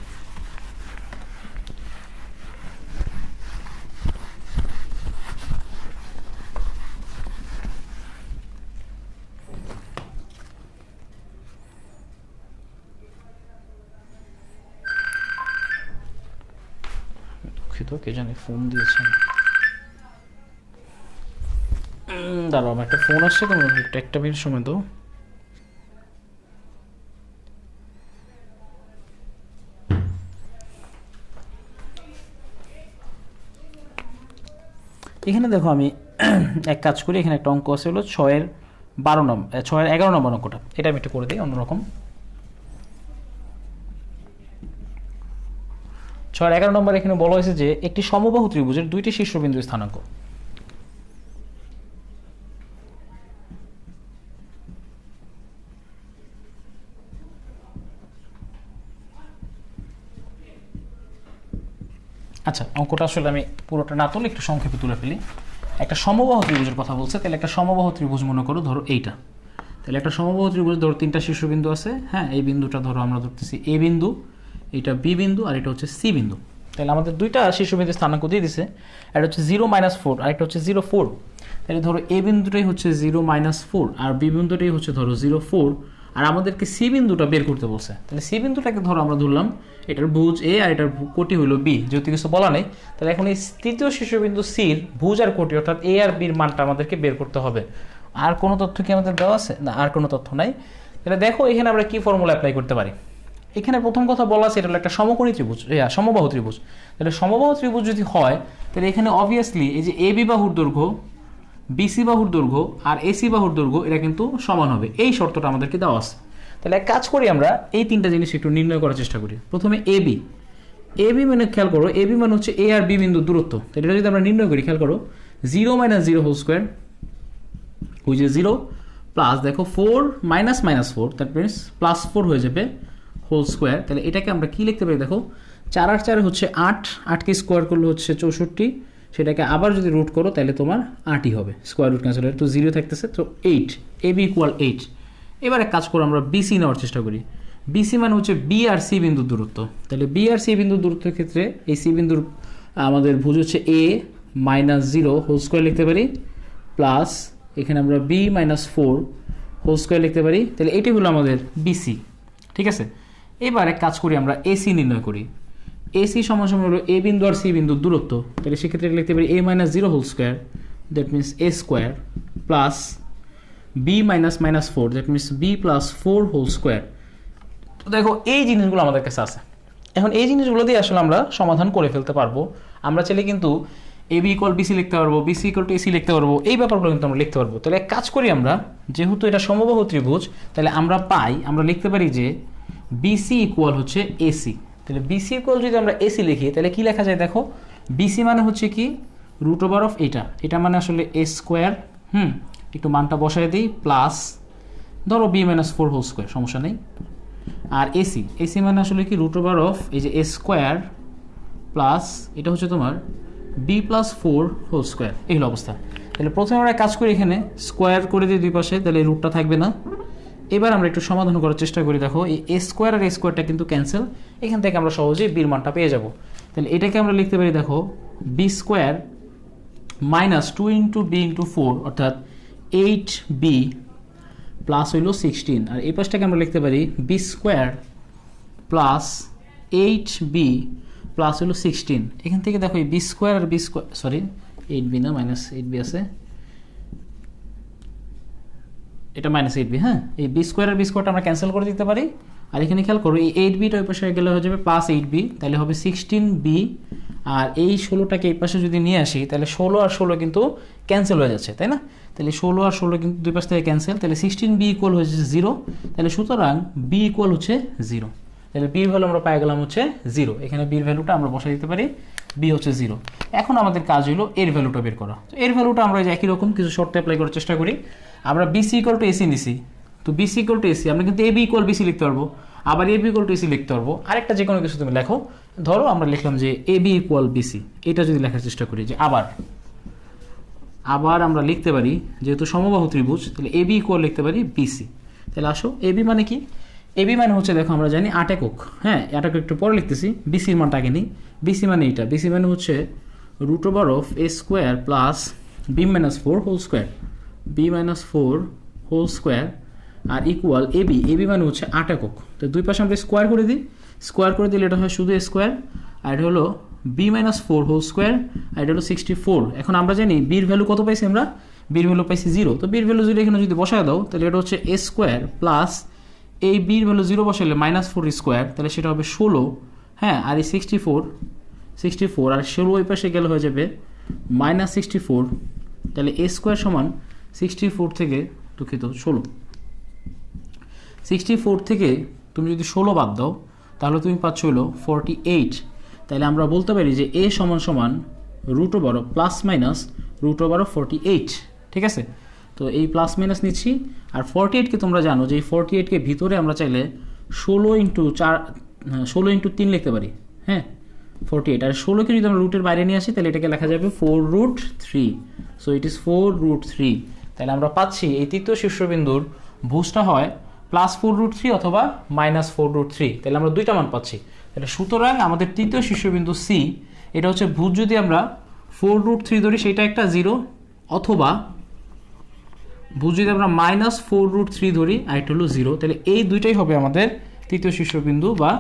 দুঃখিত, কে জানি ফোন দিয়েছেন, দাঁড়াও আমার একটা ফোন আসছে, তোমরা একটা মিনিট সময় দাও। এখানে দেখো আমি এক কাজ করি, এখানে একটা অঙ্ক আছে হলো 6 এর 11 নম্বর অঙ্কটা, এটা আমি একটু করে দিই অন্যরকম। 6 এর 11 নম্বর এখানে বলা হয়েছে যে একটি সমবাহু ত্রিভুজের দুইটি শীর্ষবিন্দুর স্থানাঙ্ক। আচ্ছা, অঙ্কটা আসলে আমি পুরোটা না তুলে একটু সংক্ষেপে তুলে ফেলি। একটা সমবাহু ত্রিভুজের কথা বলছে, তাহলে একটা সমবাহু ত্রিভুজ মনে করো, ধরো এইটা। তাহলে একটা সমবাহু ত্রিভুজ ধরো 3টা শীর্ষবিন্দু আছে, হ্যাঁ। এই বিন্দুটা ধরো আমরা ধরতেছি এ বিন্দু, এটা বি বিন্দু, আর এটা হচ্ছে সি বিন্দু। তাহলে আমাদের 2টা শীর্ষবিন্দু স্থানাঙ্ক দিয়ে দিছে, একটা হচ্ছে 0-4 আর একটা হচ্ছে 0-4। তাহলে ধরো এ বিন্দুটাই হচ্ছে 0-4 আর বি বিন্দুটাই হচ্ছে ধরো 0-4, আর আমাদেরকে সি বিন্দুটা বের করতে বলছে। তাহলে সি বিন্দুটাকে ধরো আমরা ধরলাম এটার ভুজ এ আর এটার কোটি হলো বি, যেহেতু কিছু বলা নেই। তাহলে এখন এই তৃতীয় শীর্ষবিন্দু সির ভুজ আর কোটি অর্থাৎ এ আর বির মানটা আমাদেরকে বের করতে হবে। আর কোনো তথ্য কি আমাদের দেওয়া আছে? না, আর কোনো তথ্য নাই। তাহলে দেখো এখানে আমরা কি ফর্মুলা অ্যাপ্লাই করতে পারি। এখানে প্রথম কথা বলা আছে এটা হলো একটা সমকোণী ত্রিভুজ, সমবাহু ত্রিভুজ। তাহলে সমবাহু ত্রিভুজ যদি হয় তাহলে এখানে অবভিয়াসলি এই যে এ বি বাহুর দৈর্ঘ্য, বিসি বাহুর দৈর্ঘ্য আর এসি বাহুর দৈর্ঘ্য এটা কিন্তু সমান হবে, এই শর্তটা আমাদেরকে দেওয়া আছে। তাহলে এক কাজ করি, আমরা এই 3টা জিনিস একটু নির্ণয় করার চেষ্টা করি। প্রথমে এবি, এবি মানে খেয়াল করো, এবি মানে হচ্ছে এ আর বি বিন্দুর দূরত্ব। তাহলে এটা যদি আমরা নির্ণয় করি, খেয়াল করো 0 - 0 হোল স্কোয়ার, ওই যে 0 প্লাস দেখো 4 - -4, দ্যাট মিনস +4 হয়ে যাবে হোল স্কোয়ার। তাহলে এটাকে আমরা কি লিখতে পারি? দেখো 4 আর 4 হচ্ছে 8, 8কে স্কোয়ার করলে হচ্ছে 64, সেটাকে আবার যদি রুট করো তাহলে তোমার 8ই হবে, স্কোয়ার রুট ক্যান্সেল, তো 0 থাকতেছে, তো 8, এবি = 8। এবার এক কাজ করো, আমরা বিসি নেওয়ার চেষ্টা করি। বিসি মানে হচ্ছে বি আর সি বিন্দুর দূরত্ব। তাহলে বি আর সি বিন্দুর দূরত্বের ক্ষেত্রে এই সি বিন্দুর আমাদের ভুজ হচ্ছে a - 0 হোল স্কোয়ার লিখতে পারি, প্লাস এখানে আমরা b - 4 হোল স্কোয়ার লিখতে পারি। তাহলে এটি হলো আমাদের বিসি, ঠিক আছে। এবার এক কাজ করি, আমরা এসি নির্ণয় করি। এসি সমান হলো এ বিন্দু আর সি বিন্দুর দূরত্ব। তাহলে সেক্ষেত্রে লিখতে পারি a - 0 whole square, that means a square, plus b - 4, that means b + 4 whole square. তো দেখো এই জিনিসগুলো আমাদের কাছে আছে। এখন এই জিনিসগুলো দিয়ে আসলে আমরা সমাধান করে ফেলতে পারবো। আমরা চাইলে কিন্তু এবি = বিসি লিখতে পারবো, বিসি = এসি লিখতে পারবো, এই ব্যাপারগুলো কিন্তু আমরা লিখতে পারবো। তাহলে এক কাজ করি, আমরা যেহেতু এটা সমবাহু ত্রিভুজ, তাহলে আমরা লিখতে পারি যে বিসি = হচ্ছে এসি। তাহলে বিসি = যদি আমরা এসি লিখি তাহলে কি লেখা যায়? দেখো বিসি মানে হচ্ছে কি √, এটা মানে আসলে এ স্কোয়ার, একটু মানটা বসায় দিই, প্লাস ধরো b - 4 হোল স্কোয়ার, সমস্যা নেই। আর এসি মানে আসলে কি √, এই যে এ স্কোয়ার, প্লাস এটা হচ্ছে তোমার b + 4 হোল স্কোয়ার, এই হলো অবস্থা। তাহলে প্রথমে আমরা কাজ করি, এখানে স্কোয়ার করে দিই দুই পাশে, তাহলে রুটটা থাকবে না। এবার আমরা একটু সমাধান করার চেষ্টা করি। দেখো এই এ স্কোয়ার আর এ স্কোয়ারটা কিন্তু ক্যান্সেল, এখান থেকে আমরা সহজেই বির মানটা পেয়ে যাব। তাহলে এটাকে আমরা লিখতে পারি, দেখো বি স্কোয়ার - 2 × b × 4 অর্থাৎ 8b প্লাস হইল 16, আর এই পাশটাকে আমরা লিখতে পারি B square plus 8b plus হলো 16। এখান থেকে দেখো এই বি স্কোয়ার আর বি স্কোয়ার, সরি 8b না, -8b আছে, এটা -8b, হ্যাঁ। এই বি স্কোয়ার আর বি স্কোয়ারটা আমরা ক্যান্সেল করে দিতে পারি। আর এখানে খেয়াল করো এই 8bটা ওই পাশে গেলে হয়ে যাবে +8b, তাহলে হবে 16b। আর এই 16টাকে এই পাশে যদি নিয়ে আসি তাহলে 16 আর 16 কিন্তু ক্যান্সেল হয়ে যাচ্ছে, তাই না? তাহলে 16 আর 16 কিন্তু দুই পাশ থেকে ক্যান্সেল, তাহলে 16b = হচ্ছে 0। তাহলে সুতরাং b = হচ্ছে 0। তাহলে বির ভ্যালু আমরা পেয়ে গেলাম হচ্ছে 0। এখানে বির ভ্যালুটা আমরা বসাই দিতে পারি, বি হচ্ছে 0। এখন আমাদের কাজ হলো এর ভ্যালুটা বের করা। তো এর ভ্যালুটা আমরা একই রকম কিছু শর্ত অ্যাপ্লাই করার চেষ্টা করি। আমরা বিসি = এসি নিছি, তো বিসি = এসি, আমরা কিন্তু এবি = বিসি লিখতে পারবো, আবার এবি = এসি লিখতে পারবো। আরেকটা যে কোনো কিছু তুমি লেখো, ধরো আমরা লিখলাম যে এবি = বিসি, এটা যদি লেখার চেষ্টা করি, যে আবার আমরা লিখতে পারি যেহেতু সমবাহু ত্রিভুজ, তাহলে এবি = লিখতে পারি বিসি। তাহলে আসো এবি মানে কি? এবি মানে হচ্ছে, দেখো আমরা জানি 8 একক, হ্যাঁ 8 একক একটু পরে লিখতেছি, বিসির মানটা আগে নিই। বিসি মানে এইটা, বিসি মানে হচ্ছে √a square plus b - 4 whole square, b - 4 whole square, আর ইকুয়াল এবি মানে হচ্ছে 8 একক। তো দুই পাশে আমরা স্কোয়ার করে দিই, স্কোয়ার করে দিলে এটা হয় শুধু স্কোয়ার, আর এটা হলো b - 4 হোল স্কোয়ার, আর এটা হলো 64। এখন আমরা জানি বির ভ্যালু কত পাইছি, আমরা বির ভ্যালু পাইছি 0। তো বির ভ্যালু যদি এখানে যদি বসায় দাও তাহলে এটা হচ্ছে a স্কোয়ার প্লাস এই বির ভ্যালু 0 বসাইলে -4 স্কোয়ার, তাহলে সেটা হবে 16, হ্যাঁ। আর এই 64 আর 16 ওই পাশে গেলে হয়ে যাবে -64। তাহলে a স্কোয়ার সমান 64 থেকে, দুঃখিত 16, 64 থেকে তুমি যদি 16 বাদ দাও তাহলে তুমি পাচ্ছ হলো 48। তাহলে আমরা বলতে পারি যে a সমান √+- ঠিক আছে। তো এই প্লাস মাইনাস নিচ্ছি, আর 48কে তোমরা জানো যে এই 48কে ভিতরে আমরা চাইলে 16 × 3 লিখতে পারি, হ্যাঁ 48, আর 16কে যদি আমরা রুটের বাইরে নিয়ে আসি তাহলে এটাকে লেখা যাবে 4√3, সো ইট ইজ 4√3। তাহলে আমরা পাচ্ছি এই তৃতীয় শীর্ষবিন্দুর ভুজটা হয় +4√3 অথবা -4√3, তাহলে আমরা দুইটা মান পাচ্ছি। তাহলে সুতরাং আমাদের তৃতীয় শীর্ষবিন্দু সি, এটা হচ্ছে ভুজ যদি আমরা 4√3 ধরি সেটা একটা 0, অথবা ভুজ যদি আমরা -4√3 ধরি আর এটা হলো 0, তাহলে এই দুইটাই হবে আমাদের তৃতীয় শীর্ষবিন্দু, বা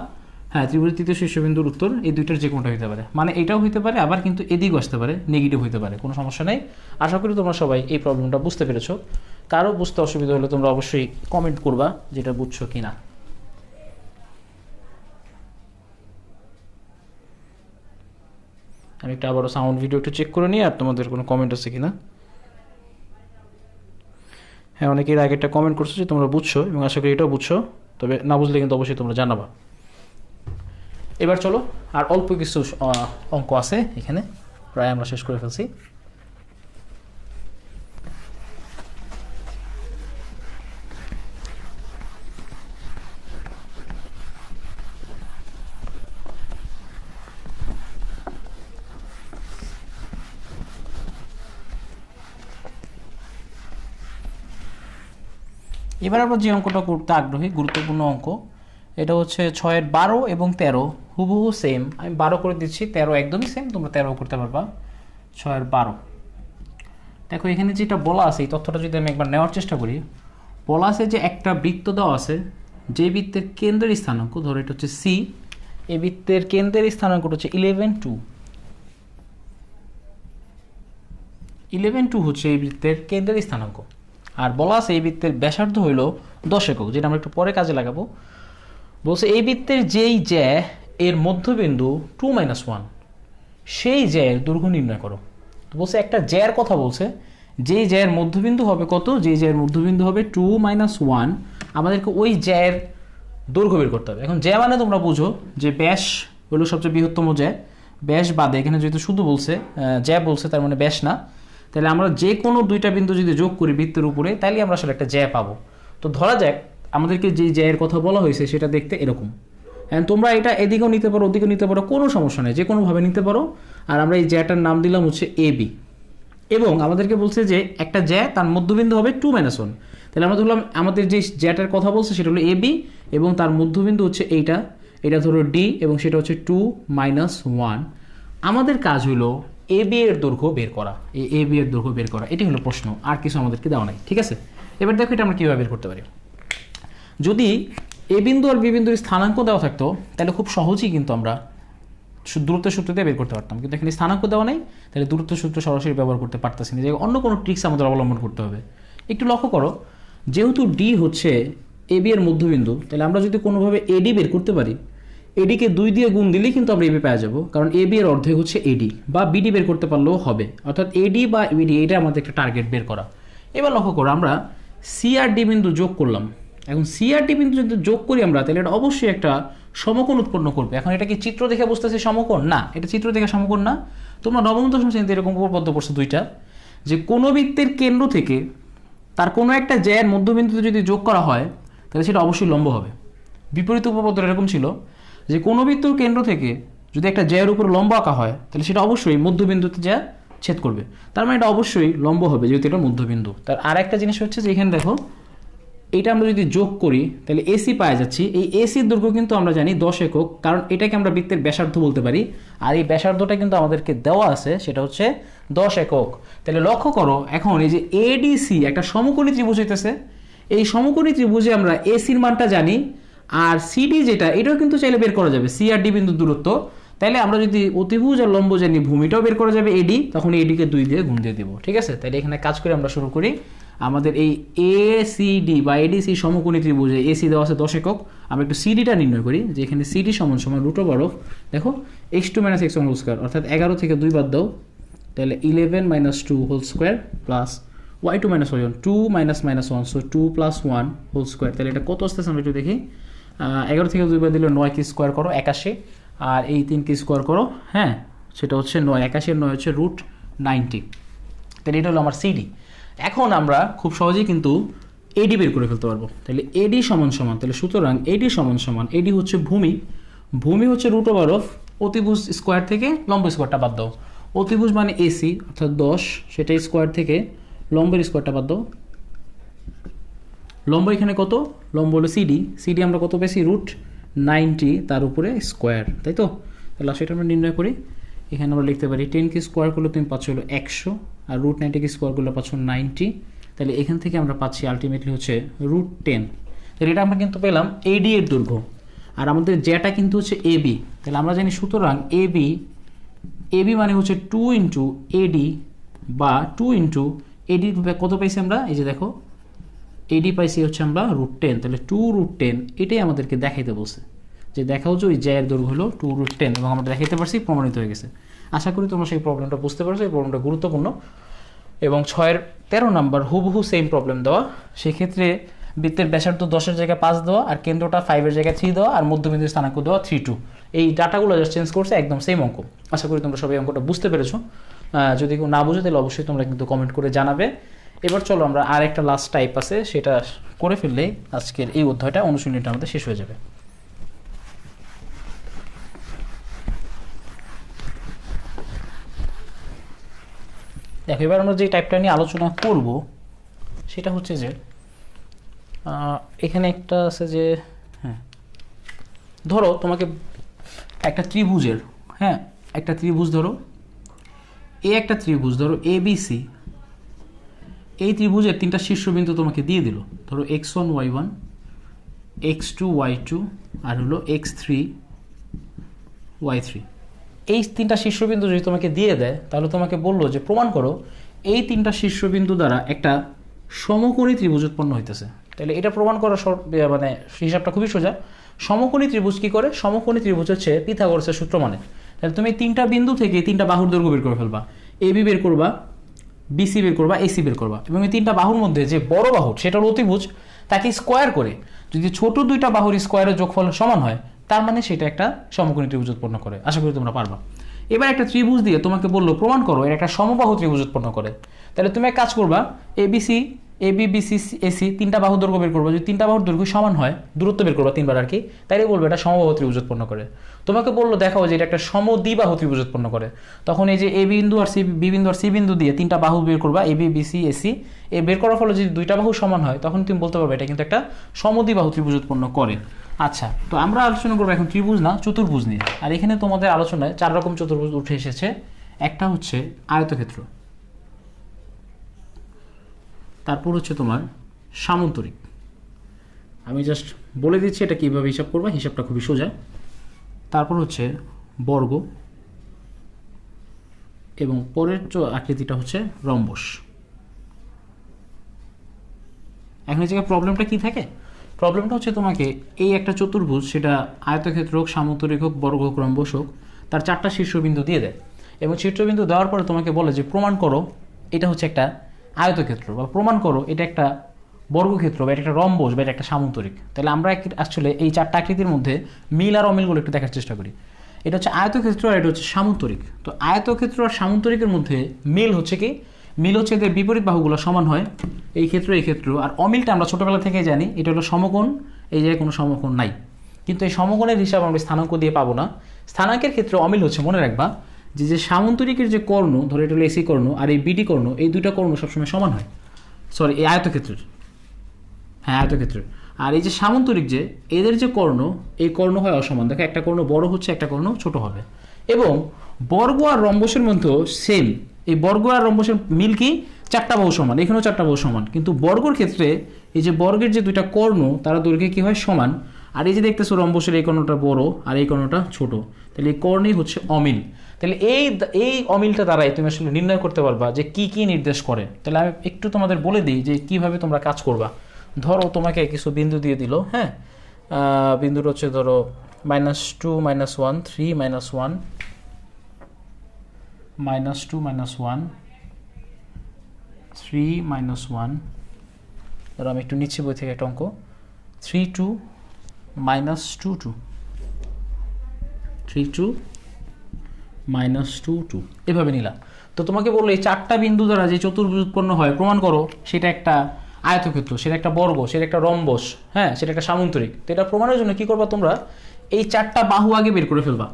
হ্যাঁ ত্রিভুজের তৃতীয় শীর্ষবিন্দুর উত্তর এই দুইটার যে কোনটা হতে পারে, মানে এটাও হতে পারে, আবার কিন্তু এদিকেও আসতে পারে, নেগেটিভ হতে পারে, কোনো সমস্যা নেই। আশা করি তোমরা সবাই এই প্রবলেমটা বুঝতে পেরেছো। কারো বুঝতে অসুবিধা হলে তোমরা অবশ্যই কমেন্ট করবা যেটা বুঝছো কিনা। আমি একটা আবারও সাউন্ড ভিডিও একটু চেক করে নিই আর তোমাদের কোনো কমেন্ট আছে কিনা। হ্যাঁ, অনেকে এর আগে একটা কমেন্ট করছো যে তোমরা বুঝছো, এবং আশা করি এটাও বুঝছো, তবে না বুঝলে কিন্তু অবশ্যই তোমরা জানাবা। এবার চলো, আর অল্প কিছু অঙ্ক আছে এখানে, প্রায় আমরা শেষ করে ফেলছি। এবার আমরা যে অঙ্কটা করতে আগ্রহী, গুরুত্বপূর্ণ অঙ্ক, এটা হচ্ছে 6-এর 12 এবং 13 হুবহু সেম। আমি 12 করে দিচ্ছি, 13 একদমই সেম, তোমরা 13 করতে পারবা। 6-এর 12, দেখো এখানে যেটা বলা আছে এই তথ্যটা যদি আমি একবার নেওয়ার চেষ্টা করি, বলা আছে যে একটা বৃত্ত দেওয়া আছে, যে বৃত্তের কেন্দ্রের স্থানাঙ্ক, ধরো এটা হচ্ছে সি, এই বৃত্তের কেন্দ্রের স্থানাঙ্কটা হচ্ছে 11, 2 হচ্ছে এই বৃত্তের কেন্দ্রের স্থানাঙ্ক। আর বলা আছে এই বৃত্তের ব্যাসার্ধ হইল 10 একক, যেটা আমরা একটু পরে কাজে লাগাবো। বলছে এই বৃত্তের যেই জ্যা এর মধ্যবিন্দু 2-1, সেই জ্যায়ের দৈর্ঘ্য নির্ণয় করো। তো বলছে একটা জ্যায়ের কথা বলছে, যেই জ্যায়ের মধ্যবিন্দু হবে কত, যেই জ্যায়ের মধ্যবিন্দু হবে 2-1, আমাদেরকে ওই জ্যায়ের দৈর্ঘ্য বের করতে হবে। এখন জ্যা মানে তোমরা বুঝো যে ব্যাস হলো সবচেয়ে বৃহত্তম জ্যা, ব্যাস বাদে এখানে যেহেতু শুধু বলছে জ্যা বলছে, তার মানে ব্যাস না, তাহলে আমরা যে কোনো দুইটা বিন্দু যদি যোগ করি বৃত্তের উপরে, তাহলে আমরা আসলে একটা জ্যা পাবো। তো ধরা যাক আমাদেরকে যে জ্যায়ের কথা বলা হয়েছে সেটা দেখতে এরকম। হ্যাঁ, তোমরা এটা এদিকেও নিতে পারো, ওদিকেও নিতে পারো, কোনো সমস্যা নেই, যে কোনোভাবে নিতে পারো। আর আমরা এই জ্যাটার নাম দিলাম হচ্ছে AB, এবং আমাদেরকে বলছে যে একটা জ্যা তার মধ্যবিন্দু হবে 2-1, তাহলে আমরা ধরলাম আমাদের যে জ্যাটার কথা বলছে সেটা হলো AB, এবং তার মধ্যবিন্দু হচ্ছে এটা ধরো D, এবং সেটা হচ্ছে 2-1। আমাদের কাজ হলো AB এর দৈর্ঘ্য বের করা, এই AB এর দৈর্ঘ্য বের করা, এটি হলো প্রশ্ন, আর কিছু আমাদেরকে দেওয়া নাই। ঠিক আছে, এবার দেখো এটা আমরা কীভাবে বের করতে পারি। যদি এ বিন্দু আর বি বিন্দুর স্থানাঙ্ক দেওয়া থাকতো তাহলে খুব সহজেই কিন্তু আমরা দূরত্ব সূত্র দিয়ে বের করতে পারতাম, কিন্তু এখানে স্থানাঙ্ক দেওয়া নেই, তাহলে দূরত্ব সূত্র সরাসরি ব্যবহার করতে পারতেছি না, যে অন্য কোনো ট্রিক্স আমাদের অবলম্বন করতে হবে। একটু লক্ষ্য করো, যেহেতু ডি হচ্ছে এ বি এর মধ্যবিন্দু, তাহলে আমরা যদি কোনোভাবে এডি বের করতে পারি, এডিকে 2 দিয়ে গুণ দিলেই কিন্তু আমরা এবি পেয়ে যাবো, কারণ এবি এর অর্ধেক হচ্ছে এডি, বা বিডি বের করতে পারলেও হবে, অর্থাৎ এডি বা বিডি, এটা আমাদের একটা টার্গেট বের করা। এবার লক্ষ্য করো, আমরা সি আর ডি বিন্দু যোগ করলাম। এখন সি আর ডি বিন্দু যদি যোগ করি আমরা, তাহলে এটা অবশ্যই একটা সমকোণ উৎপন্ন করবে। এখন এটা কি চিত্র দেখে বুঝতেছে সমকোণ? না, এটা চিত্র দেখে সমকোণ না। তোমরা নবম দশম শ্রেণীতে এরকম উপপাদ্য পড়ছো দুইটা, যে কোনো বৃত্তের কেন্দ্র থেকে তার কোনো একটা জ্যায়ের মধ্যবিন্দুতে যদি যোগ করা হয় তাহলে সেটা অবশ্যই লম্ব হবে। বিপরীত উপপাদ্য এরকম ছিল যে কোনো বৃত্তের কেন্দ্র থেকে যদি একটা জ্যায়ের উপর লম্ব আঁকা হয় তাহলে সেটা অবশ্যই মধ্যবিন্দুতে যা ছেদ করবে, তার মানে এটা অবশ্যই লম্ব হবে যেহেতু এটা মধ্যবিন্দু। তার আর একটা জিনিস হচ্ছে যে এখানে দেখো, এটা আমরা যদি যোগ করি তাহলে এসি পাওয়া যাচ্ছি। এই এসির দৈর্ঘ্য কিন্তু আমরা জানি 10 একক, কারণ এটাকে আমরা বৃত্তের ব্যাসার্ধ বলতে পারি, আর এই ব্যাসার্ধটা কিন্তু আমাদেরকে দেওয়া আছে, সেটা হচ্ছে 10 একক। তাহলে লক্ষ্য করো, এখন এই যে এডিসি একটা সমকোণী ত্রিভুজ হইতেছে, এই সমকোণী ত্রিভুজে আমরা এসির মানটা জানি, আর সিডি যেটা এটাও কিন্তু চাইলে বের করা যাবে, সি আর ডি বিন্দুর দূরত্ব। তাইলে আমরা যদি অতিভুজ আর লম্ব জানি, ভূমিটাও বের করা যাবে এডি, তখন এডিকে 2 দিয়ে গুণ দিয়ে দিব। ঠিক আছে, তাহলে এখানে কাজ করে আমরা শুরু করি। আমাদের এই এসিডি বা এডিসি সমকোণী ত্রিভুজে এসি দেওয়া আছে 10 একক, আমরা একটু সিডিটা নির্ণয় করি, যে এখানে সিডি সমান সমান √ দেখো x2 - x1 হোল স্কয়ার, অর্থাৎ 11 থেকে 2 বাদ দাও, তাহলে 11 - 2 whole square plus y2 - y1 2 - -1, so 2 + 1 whole square. তাহলে এটা কত আসতেছে আমরা একটু দেখি। 11 থেকে 2 বাদ দিলে 9 কে স্কোয়ার করো 81, আর এই 3 কে স্কোয়ার করো, হ্যাঁ সেটা হচ্ছে 9, 81 আর 9 হচ্ছে √90। তাহলে এটা হলো আমার সিডি। এখন আমরা খুব সহজেই কিন্তু এডি বের করে ফেলতে পারবো। তাহলে এডি সমান সমান, তাহলে সুতরাং এডি সমান সমান, এডি হচ্ছে ভূমি, ভূমি হচ্ছে √ অতিভুজ স্কোয়ার থেকে লম্ব স্কোয়ারটা বাদ দাও। অতিভুজ মানে এসি অর্থাৎ 10, সেটা স্কোয়ার থেকে লম্বের স্কোয়ারটা বাদ দাও। লম্ব এখানে কত? লম্ব হলো সিডি, সিডি আমরা কত পেয়েছি? √90, তার উপরে স্কোয়ার, তাই তো? তাহলে সেটা আমরা নির্ণয় করি। এখানে আমরা লিখতে পারি 10কে স্কোয়ার করলে তুমি পাচ্ছ হলো 100, আর √90কে স্কোয়ার করলে পাচ্ছ 90। তাহলে এখান থেকে আমরা পাচ্ছি আলটিমেটলি হচ্ছে √10। তাহলে এটা আমরা কিন্তু পেলাম এডি এর দৈর্ঘ্য, আর আমাদের যেটা কিন্তু হচ্ছে এবি। তাহলে আমরা জানি সুতরাং এবি মানে হচ্ছে 2 ইন্টু এডি বা 2 ইন্টু এডি। কত পাইছি আমরা? এই যে দেখো, এডি পাইছি হচ্ছে আমরা √10। তাহলে 2√10 এটাই আমাদেরকে দেখাইতে বলছে, যে দেখাও যে ওই জ্যায়ের দৈর্ঘ্য হলো 2√10, এবং আমরা দেখাইতে পারছি, প্রমাণিত হয়ে গেছে। আশা করি তোমরা সেই প্রবলেমটা বুঝতে পারছো। এই প্রবলেমটা গুরুত্বপূর্ণ। এবং 6-এর 13 নাম্বার হুবহু সেম প্রবলেম দেওয়া। সেক্ষেত্রে বৃত্তের ব্যাসার্ধ 10-এর জায়গায় 5 দেওয়া, আর কেন্দ্রটা 5-এর জায়গায় 3 দেওয়া, আর মধ্যবিন্দুর স্থানাঙ্ক দেওয়া 3, 2। এই ডাটাগুলো জাস্ট চেঞ্জ করছে, একদম সেম অঙ্ক। আশা করি তোমরা সবাই অঙ্কটা বুঝতে পেরেছো। যদি কেউ না বুঝো তাহলে অবশ্যই তোমরা কিন্তু কমেন্ট করে জানাবে। এবার চলো আমরা আর একটা লাস্ট টাইপ আছে, সেটা করে ফেললেই আজকের এই অধ্যায়টা, অনুশীলনীটা আমাদের শেষ হয়ে যাবে। দেখো, এবার আমরা যে টাইপটা নিয়ে আলোচনা করব সেটা হচ্ছে যে এখানে একটা আছে যে, হ্যাঁ, ধরো তোমাকে একটা ত্রিভুজের, হ্যাঁ, একটা ত্রিভুজ ধরো, একটা ত্রিভুজ ধরো ABC। এই ত্রিভুজের 3টা শীর্ষবিন্দু তোমাকে দিয়ে দিল, ধরো x1 y1, x2 y2, আর হলো x3 y3। এই 3টা শীর্ষবিন্দু যদি তোমাকে দিয়ে দেয়, তাহলে তোমাকে বললো যে প্রমাণ করো এই 3টা শীর্ষবিন্দু দ্বারা একটা সমকোণী ত্রিভুজ উৎপন্ন হইতেছে। তাহলে এটা প্রমাণ করার মানে হিসাবটা খুবই সোজা। সমকোণী ত্রিভুজ কি করে? সমকোণী ত্রিভুজ হচ্ছে পিথাগোরাসের সূত্র মানে। তাহলে তুমি 3টা বিন্দু থেকে 3টা বাহুর দৈর্ঘ্য বের করে ফেলবা। এবি বের করবা, বিসি বের করবা, এসি বের করবা, এবং এই 3টা বাহুর মধ্যে যে বড় বাহু সেটা হলো অতিভুজ, তাকে স্কোয়ার করে যদি ছোট 2টা বাহুর স্কোয়ারের যোগফল সমান হয়, তার মানে সেটা একটা সমকোণী ত্রিভুজ উৎপন্ন করে। আশা করি তোমরা পারবা। এবার একটা ত্রিভুজ দিয়ে তোমাকে বললো প্রমাণ করো এর একটা সমবাহু ত্রিভুজ উৎপন্ন করে। তাহলে তুমি এক কাজ করবা, এবিসি, এবি, বিসি, এসি 3টা বাহুর দৈর্ঘ্য বের করবো। যদি 3টা বাহুর দৈর্ঘ্য সমান হয়, দূরত্ব বের করবা 3বার আর কি, তাইলে বলবো এটা সমবাহু ত্রিভুজ উৎপন্ন করে। তোমাকে বললো দেখাও যে এটা একটা সমদ্বিবাহু ত্রিভুজ উৎপন্ন করে। তখন এই যে এ বিন্দু আর সি, বি বিন্দু আর সি বিন্দু দিয়ে 3টা বাহু বের করবা, এবি, বিসি, এসি। এই বের করার ফলে যদি 2টা বাহু সমান হয়, তখন তুমি বলতে পারবে এটা কিন্তু একটা সমদ্বিবাহু ত্রিভুজ উৎপন্ন করে। আচ্ছা, তো আমরা আলোচনা করবো এখন ত্রিভুজ না, চতুর্ভুজ নিয়ে। আর এখানে তোমাদের আলোচনায় 4 রকম চতুর্ভুজ উঠে এসেছে। একটা হচ্ছে আয়তক্ষেত্র, তারপর হচ্ছে তোমার সামান্তরিক। আমি জাস্ট বলে দিচ্ছি এটা কীভাবে হিসাব করবা, হিসাবটা খুবই সোজা। তারপর হচ্ছে বর্গ, এবং পরের আকৃতিটা হচ্ছে রম্বস। এখন এই জায়গায় প্রবলেমটা কী থাকে? প্রবলেমটা হচ্ছে তোমাকে এই একটা চতুর্ভুজ, সেটা আয়তক্ষেত্র হোক, সামান্তরিক হোক, বর্গ হোক, রম্বস হোক, তার 4টা শীর্ষবিন্দু দিয়ে দেয়, এবং শীর্ষবিন্দু দেওয়ার পরে তোমাকে বলে যে প্রমাণ করো এটা হচ্ছে একটা আয়তক্ষেত্র, বা প্রমাণ করো এটা একটা বর্গক্ষেত্র, বা এটা একটা রম্বস, বা এটা একটা সামান্তরিক। তাহলে আমরা আসলে এই 4টা আকৃতির মধ্যে মিল আর অমিলগুলো একটু দেখার চেষ্টা করি। এটা হচ্ছে আয়তক্ষেত্র, আর এটা হচ্ছে সামান্তরিক। তো আয়তক্ষেত্র আর সামান্তরিকের মধ্যে মিল হচ্ছে কি? মিল হচ্ছে এদের বিপরীত বাহুগুলো সমান হয়, এই ক্ষেত্র এই ক্ষেত্র। আর অমিলটা আমরা ছোটোবেলা থেকেই জানি, এটা হলো সমকোণ, এই জায়গায় কোনো সমকোণ নাই। কিন্তু এই সমকোণের হিসাব আমরা স্থানাঙ্ক দিয়ে পাবো না। স্থানাঙ্কের ক্ষেত্রে অমিল হচ্ছে, মনে রাখবা যে সামান্তরিকের যে কর্ণ, ধরো এটা হলো এসি কর্ণ আর এই বিডি কর্ণ, এই 2টা কর্ণ সবসময় সমান হয়। সরি, এই আয়তক্ষেত্রের, হ্যাঁ আয়তক্ষেত্রের। আর এই যে সামান্তরিক, যে এদের যে কর্ণ, এই কর্ণ হয় অসমান। দেখো, একটা কর্ণ বড় হচ্ছে, একটা কর্ণ ছোট হবে। এবং বর্গ আর রম্বসের মধ্যেও সেম। এই বর্গ আর রম্বসের মিল কি? 4টা বাহু সমান, এখানেও 4টা বাহু সমান। কিন্তু বর্গর ক্ষেত্রে এই যে বর্গের যে 2টা কর্ণ, তারা দৈর্ঘ্যে কি হয়? সমান। আর এই যে দেখতেছো রম্বসের এই কর্ণটা বড় আর এই কর্ণটা ছোট, তাহলে এই কর্ণই হচ্ছে অমিল। তাহলে এই অমিলটা দ্বারাই তুমি আসলে নির্ণয় করতে পারবা যে কি কি নির্দেশ করে। তাহলে আমি একটু তোমাদের বলে দিই যে কিভাবে তোমরা কাজ করবা। ধরো তোমাকে কিছু বিন্দু দিয়ে দিল, হ্যাঁ, বিন্দুটা হচ্ছে ধরো -2 -1, 3 -1, -2 -1, 3 -1। ধরো আমি একটু নিচ্ছি বই থেকে একটা অঙ্ক, 3 2 -2 2, 3 2 -2 2, এভাবে নিলাম। তো তোমাকে বললো এই 4টা বিন্দু দ্বারা যে চতুর্ভুজ উৎপন্ন হয় প্রমাণ করো সেটা একটা আয়তক্ষেত্র, সেটা একটা বর্গ, সেটা একটা রম্বস, হ্যাঁ, সেটা একটা সামান্তরিক। তো এটা প্রমাণের জন্য কি করবা তোমরা? এই 4টা বাহু আগে বের করে ফেলবা।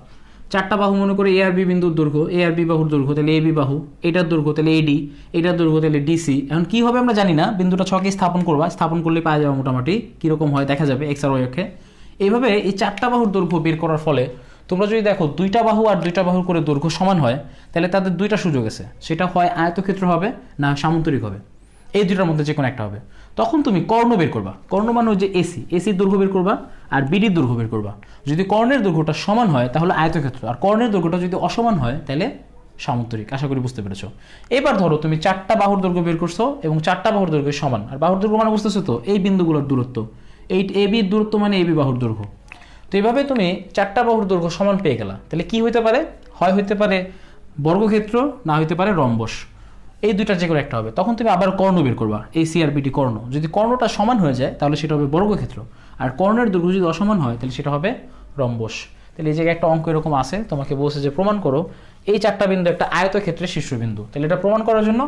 চারটা বাহু মনে করে এ আর বি বিন্দুর দৈর্ঘ্য, এ আর বি বাহুর দৈর্ঘ্য, তাহলে এ বি বাহু, এটার দৈর্ঘ্য তাহলে এডি, এটার দৈর্ঘ্য তাহলে ডিসি। এখন কি হবে আমরা জানি না, বিন্দুটা ছকে স্থাপন করবা, স্থাপন করলে পাওয়া যাবে মোটামুটি কীরকম হয় দেখা যাবে এক্স আর ওয়াই অক্ষে। এইভাবে এই চারটা বাহুর দৈর্ঘ্য বের করার ফলে তোমরা যদি দেখো দুইটা বাহু আর দুইটা বাহুর করে দৈর্ঘ্য সমান হয়, তাহলে তাদের দুইটা সুযোগ আছে, সেটা হয় আয়তক্ষেত্র হবে না সামান্তরিক হবে, এই দুইটার মধ্যে যে কোনো একটা হবে। তখন তুমি কর্ণ বের করবা, কর্ণ মানে যে এসি, এসির দৈর্ঘ্য বের করবা আর বিডির দৈর্ঘ্য বের করবা। যদি কর্ণের দৈর্ঘ্যটা সমান হয় তাহলে আয়তক্ষেত্র, আর কর্ণের দৈর্ঘ্যটা যদি অসমান হয় তাহলে সামান্তরিক। আশা করি বুঝতে পেরেছো। এবার ধরো তুমি চারটা বাহুর দৈর্ঘ্য বের করছো এবং চারটা বাহুর দৈর্ঘ্য সমান, আর বাহুর দৈর্ঘ্য মানে বুঝতেছো তো এই বিন্দুগুলোর দূরত্ব, এই এ বির দূরত্ব মানে এ বি বাহুর দৈর্ঘ্য। তো এইভাবে তুমি চারটা বাহুর দৈর্ঘ্য সমান পেয়ে গেলা। তাহলে কি হইতে পারে, হয় হইতে পারে বর্গক্ষেত্র, না হইতে পারে রম্বস, এই দুইটার যে কোনো একটা হবে। তখন তুমি আবার কর্ণ বের করবা, এই সি আর বিটি কর্ণ। যদি কর্ণটা সমান হয়ে যায় তাহলে সেটা হবে বর্গক্ষেত্র, আর কর্ণের দৈর্ঘ্য যদি অসমান হয় তাহলে সেটা হবে রম্বস। তাহলে এই জায়গায় একটা অঙ্ক এরকম আছে, তোমাকে বলছে যে প্রমাণ করো এই চারটা বিন্দু একটা আয়তক্ষেত্রের শীর্ষবিন্দু। তাহলে এটা প্রমাণ করার জন্য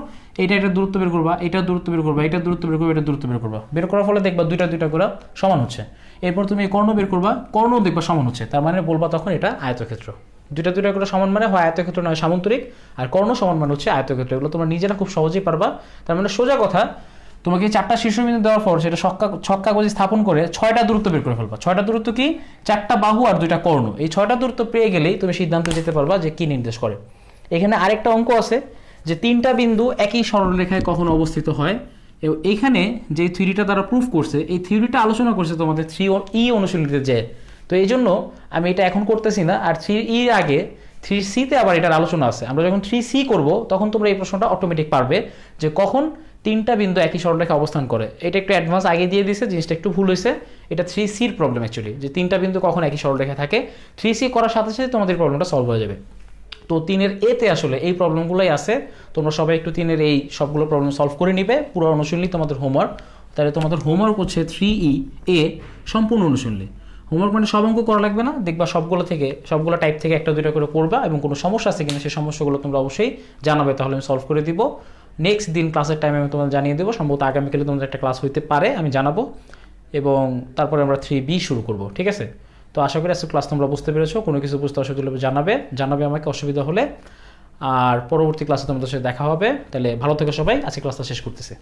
এটা দূরত্ব বের করবা, এটার দূরত্ব বের করবা, এটার দূরত্ব বের করবা, এটার দূরত্ব বের করবা। বের করার ফলে দেখবা দুইটা করে সমান হচ্ছে। এরপর তুমি কর্ণ বের করবা, কর্ণ দেখবা সমান হচ্ছে, তার মানে বলবা তখন এটা আয়তক্ষেত্র। দুইটা করে সমান মানে হয় আয়তক্ষেত্র নয় সামান্তরিক, আর কর্ণ সমান মানে হচ্ছে আয়তক্ষেত্র। এগুলো তোমরা নিজেরা খুব সহজেই পারবা। তার মানে সোজা কথা, তোমাকে চারটা শীর্ষবিন্দু দেওয়ার পর সেটা ছক কাগজে স্থাপন করে ছয়টা দূরত্ব বের করে ফেলবা। ছয়টা দূরত্ব কি, চারটা বাহু আর দুইটা কর্ণ, এই ছয়টা দূরত্ব পেয়ে গেলেই তুমি সিদ্ধান্ত যেতে পারবা যে কি নির্দেশ করে। এখানে আরেকটা অঙ্ক আছে যে তিনটা বিন্দু একই সরলরেখায় কখন অবস্থিত হয়। এবং এইখানে যে থিওরিটা তারা প্রুফ করছে, এই থিওরিটা আলোচনা করছে তোমাদের 3E অনুশীলনীতে যে। তো এই জন্য আমি এটা এখন করতেছি না, আর 3E আগে 3Cতে আবার এটার আলোচনা আছে। আমরা যখন 3C করব তখন তোমরা এই প্রশ্নটা অটোমেটিক পারবে যে কখন তিনটা বিন্দু একই সরলরেখায় অবস্থান করে। এটা একটু অ্যাডভান্স আগে দিয়ে দিয়েছে, জিনিসটা একটু ভুল হয়েছে। এটা 3Cর প্রবলেম অ্যাকচুয়ালি, যে তিনটা বিন্দু কখন একই সরলরেখায় থাকে। 3C করার সাথে সাথে তোমাদের প্রবলেমটা সলভ হয়ে যাবে। তো 3-এর এতে আসলে এই প্রবলেমগুলোই আছে। তোমরা সবাই একটু 3-এর এই সবগুলো প্রবলেম সলভ করে নিবে। পুরো অনুশীলনী তোমাদের হোমওয়ার্ক। তাহলে তোমাদের হোমওয়ার্ক হচ্ছে 3E সম্পূর্ণ অনুশীলনী। হোমওয়ার্ক মানে সব অঙ্ক করা লাগবে না, দেখবা সবগুলো টাইপ থেকে একটা দুইটা করে করবা, এবং কোনো সমস্যা আছে কিনা সেই সমস্যাগুলো তোমরা অবশ্যই জানাবে, তাহলে আমি সলভ করে দিব। নেক্সট দিন ক্লাসের টাইমে আমি তোমাদের জানিয়ে দেবো, সম্ভবত আগামীকালে তোমাদের একটা ক্লাস হইতে পারে, আমি জানাবো। এবং তারপরে আমরা 3B শুরু করব, ঠিক আছে? তো আশা করি আজকে ক্লাস তোমরা বুঝতে পেরেছো। কোনো কিছু বুঝতে অসুবিধা হলে জানাবে আমাকে অসুবিধা হলে। আর পরবর্তী ক্লাসে তোমাদের সাথে দেখা হবে। তাহলে ভালো থেকো সবাই, আজকে ক্লাসটা শেষ করতেছে।